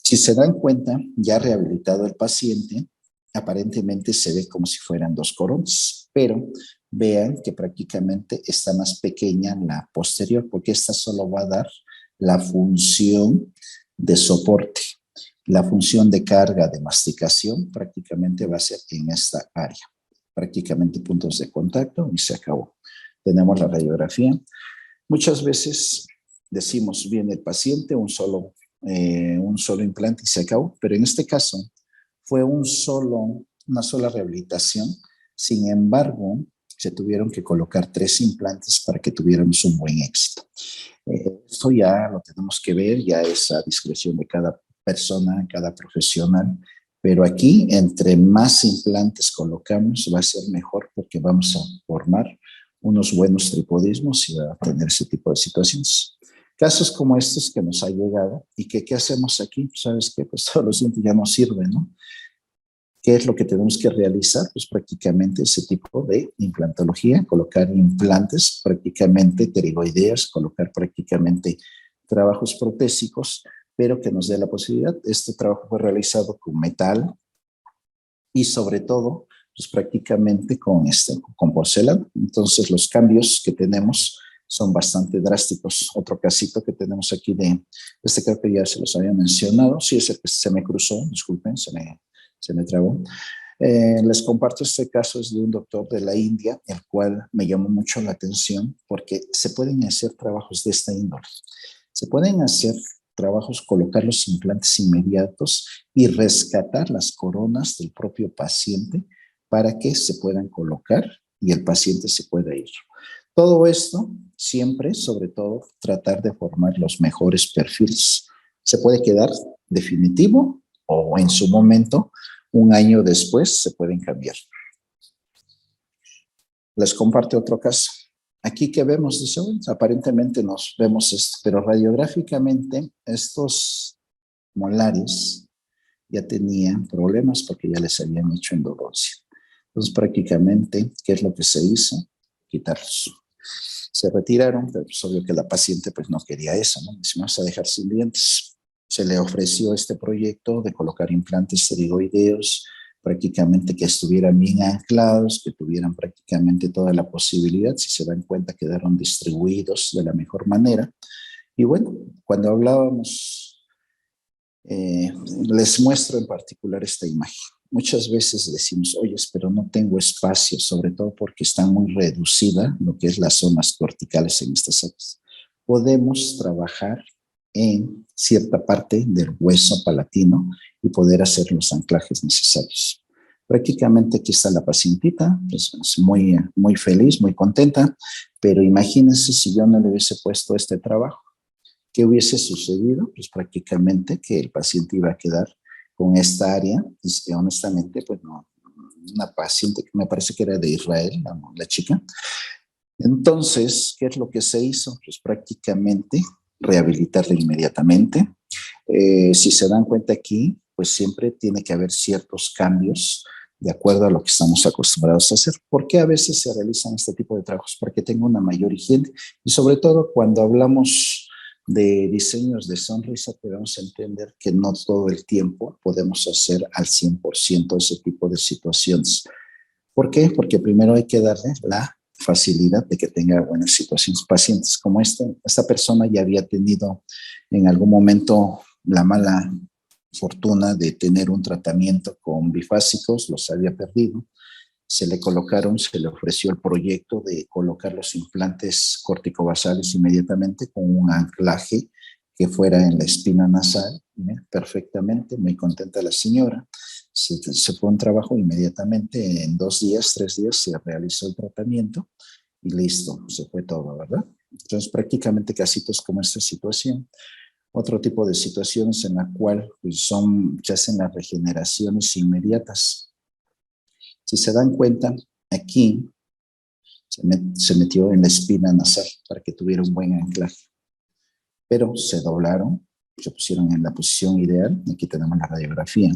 Si se dan cuenta, ya rehabilitado el paciente, aparentemente se ve como si fueran 2 coronas, pero vean que prácticamente está más pequeña la posterior, porque esta solo va a dar la función de soporte. La función de carga de masticación prácticamente va a ser en esta área. Prácticamente puntos de contacto y se acabó. Tenemos la radiografía. Muchas veces decimos, viene el paciente, un solo implante y se acabó, pero en este caso fue una sola rehabilitación. Sin embargo, se tuvieron que colocar 3 implantes para que tuviéramos un buen éxito. Esto ya lo tenemos que ver, ya es a discreción de cada persona, cada profesional, pero aquí entre más implantes colocamos va a ser mejor porque vamos a formar unos buenos tripodismos y va a tener ese tipo de situaciones. Casos como estos que nos ha llegado y que ¿qué hacemos aquí? Sabes que pues todos los dientes ya no sirven, ¿no? ¿Qué es lo que tenemos que realizar? Pues prácticamente ese tipo de implantología, colocar implantes prácticamente pterigoideas, colocar prácticamente trabajos protésicos, pero que nos dé la posibilidad. Este trabajo fue realizado con metal y sobre todo, pues prácticamente con porcelana. Entonces los cambios que tenemos son bastante drásticos. Otro casito que tenemos aquí este creo que ya se los había mencionado. Sí, es el que se me cruzó, disculpen, se me trabó. Les comparto este caso, es de un doctor de la India, el cual me llamó mucho la atención porque se pueden hacer trabajos de esta índole. Se pueden hacer trabajos, colocar los implantes inmediatos y rescatar las coronas del propio paciente para que se puedan colocar y el paciente se pueda ir. Todo esto siempre, sobre todo, tratar de formar los mejores perfiles. Se puede quedar definitivo o en su momento, un año después, se pueden cambiar. Les comparto otro caso. Aquí que vemos, dice, aparentemente nos vemos esto, pero radiográficamente estos molares ya tenían problemas porque ya les habían hecho endodoncia. Entonces, prácticamente, ¿qué es lo que se hizo? Quitarlos. Se retiraron, pero es obvio que la paciente pues no quería eso, ¿no? Dice, vamos a dejar sin dientes. Se le ofreció este proyecto de colocar implantes pterigoideos, prácticamente que estuvieran bien anclados, que tuvieran prácticamente toda la posibilidad. Si se dan cuenta, quedaron distribuidos de la mejor manera. Y bueno, cuando hablábamos, les muestro en particular esta imagen. Muchas veces decimos, oye, pero no tengo espacio, sobre todo porque está muy reducida lo que es las zonas corticales en estas áreas. Podemos trabajar en cierta parte del hueso palatino y poder hacer los anclajes necesarios. Prácticamente aquí está la pacientita, pues es muy, muy feliz, muy contenta, pero imagínense si yo no le hubiese puesto este trabajo. ¿Qué hubiese sucedido? Pues prácticamente que el paciente iba a quedar con esta área y honestamente, pues no, una paciente que me parece que era de Israel, la chica. Entonces, ¿qué es lo que se hizo? Pues prácticamente rehabilitarla inmediatamente. Si se dan cuenta aquí, pues siempre tiene que haber ciertos cambios de acuerdo a lo que estamos acostumbrados a hacer. ¿Por qué a veces se realizan este tipo de trabajos? Porque tengo una mayor higiene y sobre todo cuando hablamos de diseños de sonrisa, debemos entender que no todo el tiempo podemos hacer al 100% ese tipo de situaciones. ¿Por qué? Porque primero hay que darle la facilidad de que tenga buenas situaciones. Pacientes como esta persona ya había tenido en algún momento la mala fortuna de tener un tratamiento con bifásicos, los había perdido. Se le ofreció el proyecto de colocar los implantes corticobasales inmediatamente con un anclaje que fuera en la espina nasal, perfectamente, muy contenta la señora. Se fue a un trabajo inmediatamente, en 2 días, 3 días se realizó el tratamiento y listo, se fue todo, ¿verdad? Entonces prácticamente casitos como esta situación. Otro tipo de situaciones en la cual pues, se hacen las regeneraciones inmediatas. Si se dan cuenta, aquí se metió en la espina nasal para que tuviera un buen anclaje, pero se doblaron, se pusieron en la posición ideal. Aquí tenemos la radiografía.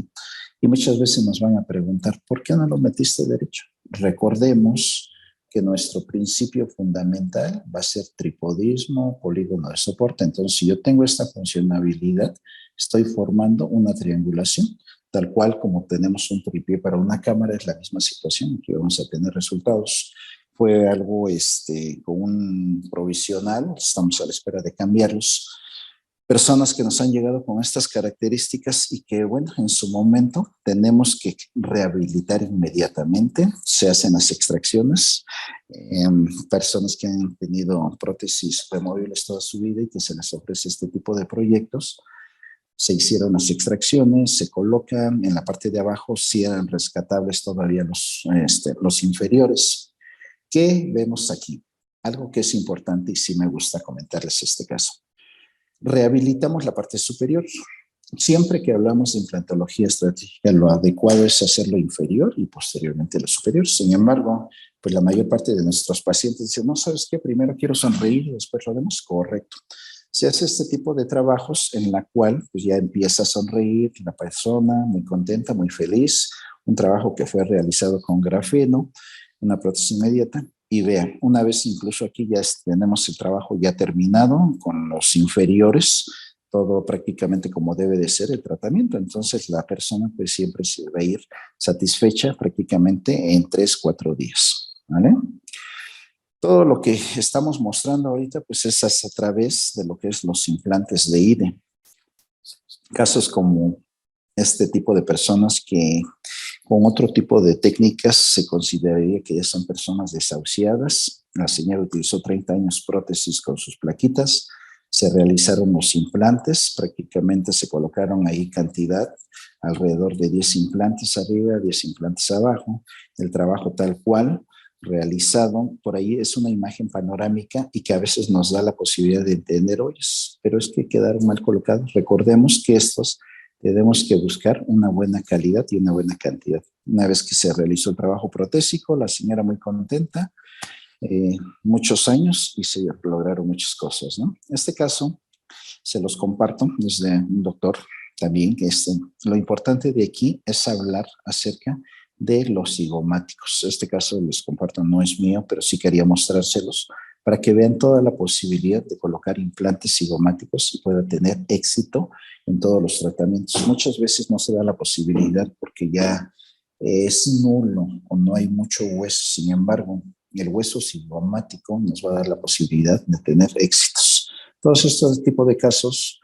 Y muchas veces nos van a preguntar, ¿por qué no lo metiste derecho? Recordemos que nuestro principio fundamental va a ser tripodismo, polígono de soporte. Entonces, si yo tengo esta funcionabilidad, estoy formando una triangulación, tal cual como tenemos un tripié para una cámara, es la misma situación, que vamos a tener resultados. Fue algo con un provisional, estamos a la espera de cambiarlos. Personas que nos han llegado con estas características y que, bueno, en su momento tenemos que rehabilitar inmediatamente. Se hacen las extracciones. Personas que han tenido prótesis removibles toda su vida y que se les ofrece este tipo de proyectos, se hicieron las extracciones, se colocan en la parte de abajo, si eran rescatables todavía los inferiores. ¿Qué vemos aquí? Algo que es importante y sí me gusta comentarles este caso. Rehabilitamos la parte superior. Siempre que hablamos de implantología estratégica, lo adecuado es hacerlo inferior y posteriormente lo superior. Sin embargo, pues la mayor parte de nuestros pacientes dicen, no, ¿sabes qué? Primero quiero sonreír y después lo demás. Correcto. Se hace este tipo de trabajos en la cual pues ya empieza a sonreír la persona, muy contenta, muy feliz. Un trabajo que fue realizado con grafeno, una prótesis inmediata. Y vean, una vez incluso aquí ya tenemos el trabajo ya terminado con los inferiores, todo prácticamente como debe de ser el tratamiento. Entonces la persona pues siempre se va a ir satisfecha prácticamente en 3, 4 días, ¿vale? Todo lo que estamos mostrando ahorita pues es a través de lo que es los implantes de IDE. Casos como este tipo de personas que con otro tipo de técnicas se consideraría que ya son personas desahuciadas. La señora utilizó 30 años prótesis con sus plaquitas, se realizaron los implantes, prácticamente se colocaron ahí cantidad, alrededor de 10 implantes arriba, 10 implantes abajo, el trabajo tal cual realizado, por ahí es una imagen panorámica y que a veces nos da la posibilidad de entender, oye, pero es que quedaron mal colocados. Recordemos que estos tenemos que buscar una buena calidad y una buena cantidad. Una vez que se realizó el trabajo protésico, la señora muy contenta, muchos años y se lograron muchas cosas, ¿no? En este caso, se los comparto desde un doctor también, que lo importante de aquí es hablar acerca de los cigomáticos. Este caso les comparto, no es mío, pero sí quería mostrárselos para que vean toda la posibilidad de colocar implantes cigomáticos y pueda tener éxito en todos los tratamientos. Muchas veces no se da la posibilidad porque ya es nulo o no hay mucho hueso. Sin embargo, el hueso cigomático nos va a dar la posibilidad de tener éxitos. Todos estos tipos de casos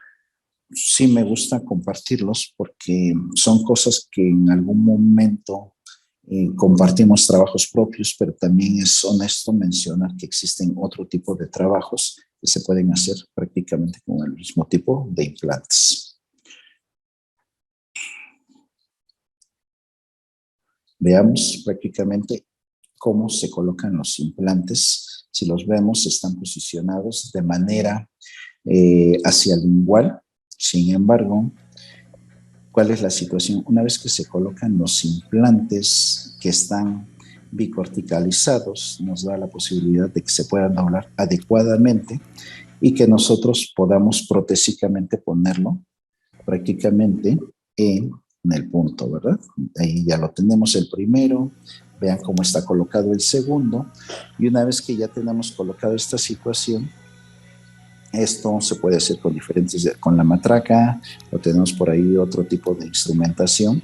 sí me gusta compartirlos porque son cosas que en algún momento compartimos trabajos propios, pero también es honesto mencionar que existen otro tipo de trabajos que se pueden hacer prácticamente con el mismo tipo de implantes. Veamos prácticamente cómo se colocan los implantes. Si los vemos, están posicionados de manera hacia el lingual. Sin embargo, ¿cuál es la situación? Una vez que se colocan los implantes que están bicorticalizados, nos da la posibilidad de que se puedan doblar adecuadamente y que nosotros podamos protésicamente ponerlo prácticamente en el punto, ¿verdad? Ahí ya lo tenemos el primero, vean cómo está colocado el segundo, y una vez que ya tenemos colocado esta situación, Esto se puede hacer con con la matraca, o tenemos por ahí otro tipo de instrumentación,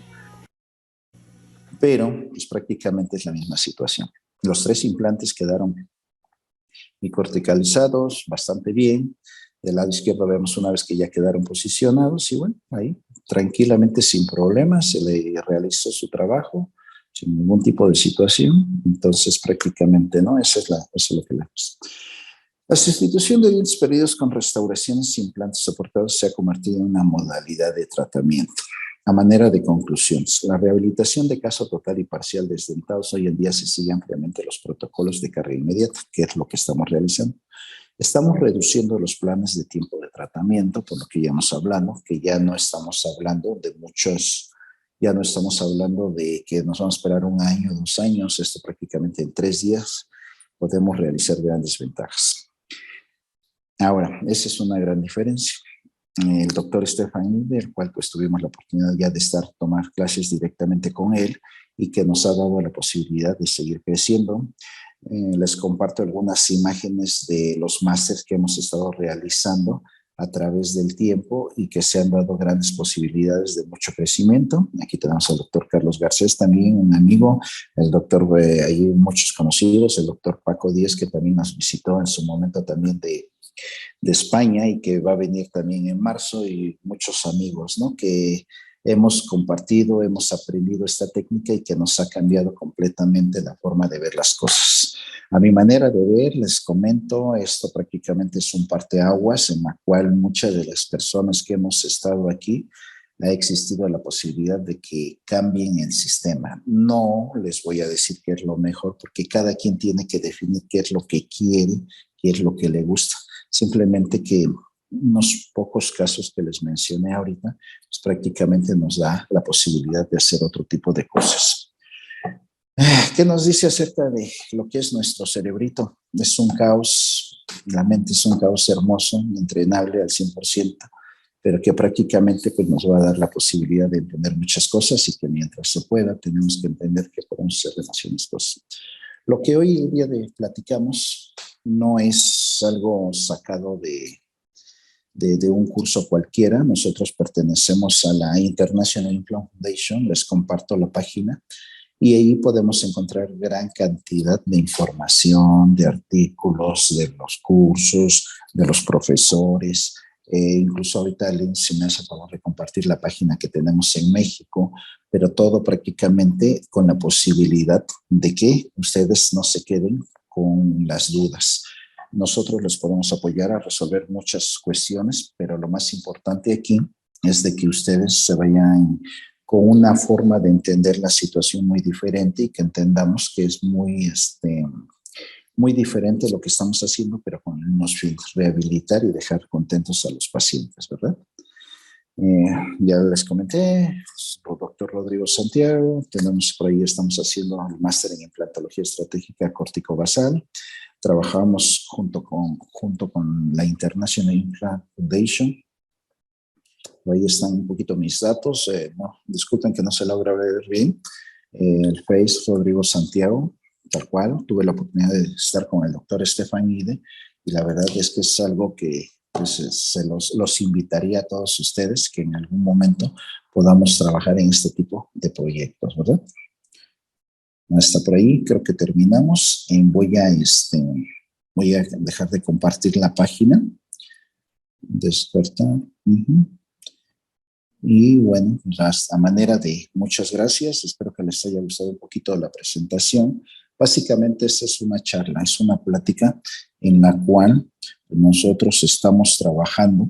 pero pues prácticamente es la misma situación. Los 3 implantes quedaron bicorticalizados bastante bien. Del lado izquierdo vemos una vez que ya quedaron posicionados y bueno, ahí tranquilamente sin problemas se le realizó su trabajo sin ningún tipo de situación. Entonces prácticamente no, eso es lo que le gusta. La sustitución de dientes perdidos con restauraciones e implantes soportados se ha convertido en una modalidad de tratamiento. A manera de conclusiones, la rehabilitación de caso total y parcial de desdentados hoy en día se sigue ampliamente los protocolos de carga inmediata, que es lo que estamos realizando. Estamos reduciendo los planes de tiempo de tratamiento, por lo que ya hemos hablado, que ya no estamos hablando de muchos, ya no estamos hablando de que nos vamos a esperar 1 año, 2 años, esto prácticamente en 3 días podemos realizar grandes ventajas. Ahora, esa es una gran diferencia. El doctor Stefan, del cual pues tuvimos la oportunidad ya de tomar clases directamente con él y que nos ha dado la posibilidad de seguir creciendo. Les comparto algunas imágenes de los másteres que hemos estado realizando a través del tiempo y que se han dado grandes posibilidades de mucho crecimiento. Aquí tenemos al doctor Carlos Garcés también, un amigo, el doctor, hay muchos conocidos, el doctor Paco Díez, que también nos visitó en su momento también de España y que va a venir también en marzo, y muchos amigos, ¿no? Que hemos compartido, hemos aprendido esta técnica y que nos ha cambiado completamente la forma de ver las cosas. A mi manera de ver, les comento, esto prácticamente es un parteaguas en la cual muchas de las personas que hemos estado aquí ha existido la posibilidad de que cambien el sistema. No les voy a decir qué es lo mejor, porque cada quien tiene que definir qué es lo que quiere, qué es lo que le gusta. Simplemente que unos pocos casos que les mencioné ahorita, pues prácticamente nos da la posibilidad de hacer otro tipo de cosas. ¿Qué nos dice acerca de lo que es nuestro cerebrito? Es un caos, la mente es un caos hermoso, entrenable al 100%, pero que prácticamente pues, nos va a dar la posibilidad de entender muchas cosas y que mientras se pueda tenemos que entender que podemos hacer demasiadas cosas. Lo que hoy el día de platicamos no es algo sacado de un curso cualquiera. Nosotros pertenecemos a la International Implant Foundation, les comparto la página, y ahí podemos encontrar gran cantidad de información, de artículos, de los cursos, de los profesores. Incluso ahorita Lynn se me hace favor de compartir la página que tenemos en México, pero todo prácticamente con la posibilidad de que ustedes no se queden con las dudas. Nosotros les podemos apoyar a resolver muchas cuestiones, pero lo más importante aquí es de que ustedes se vayan con una forma de entender la situación muy diferente y que entendamos que es muy diferente lo que estamos haciendo, pero con unos fines, rehabilitar y dejar contentos a los pacientes, ¿verdad? Ya les comenté, el doctor Rodrigo Santiago, tenemos por ahí, estamos haciendo el máster en implantología estratégica corticobasal. Trabajamos junto con la International Implant Foundation. Ahí están un poquito mis datos. No, disculpen que no se logra ver bien. El Face Rodrigo Santiago, tal cual. Tuve la oportunidad de estar con el doctor Stefan Ide y la verdad es que es algo que pues, los invitaría a todos ustedes que en algún momento podamos trabajar en este tipo de proyectos, ¿verdad? Hasta por ahí creo que terminamos. Voy a dejar de compartir la página. Despertar. Y bueno, pues a manera de muchas gracias, espero que les haya gustado un poquito la presentación. Básicamente esta es una charla, es una plática en la cual nosotros estamos trabajando.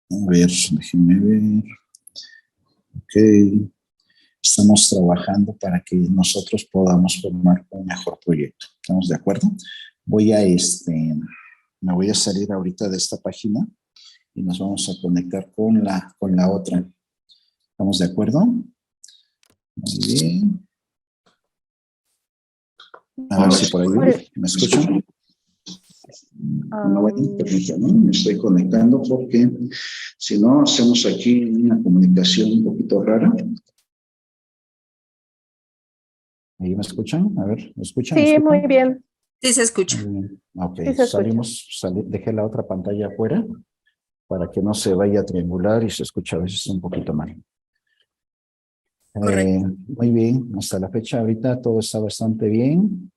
A ver, déjenme ver. Ok. Estamos trabajando para que nosotros podamos formar un mejor proyecto. ¿Estamos de acuerdo? Me voy a salir ahorita de esta página y nos vamos a conectar con la otra. ¿Estamos de acuerdo? Muy bien. A ver si por ahí me escuchan. No, bueno, permítanme, me estoy conectando porque si no hacemos aquí una comunicación un poquito rara. ¿Ahí me escuchan? A ver, ¿me escuchan? Sí, muy bien. Sí se escucha. Ok, Sí se escucha. dejé la otra pantalla afuera para que no se vaya a triangular y se escucha a veces un poquito mal. Correcto. Muy bien, hasta la fecha ahorita todo está bastante bien.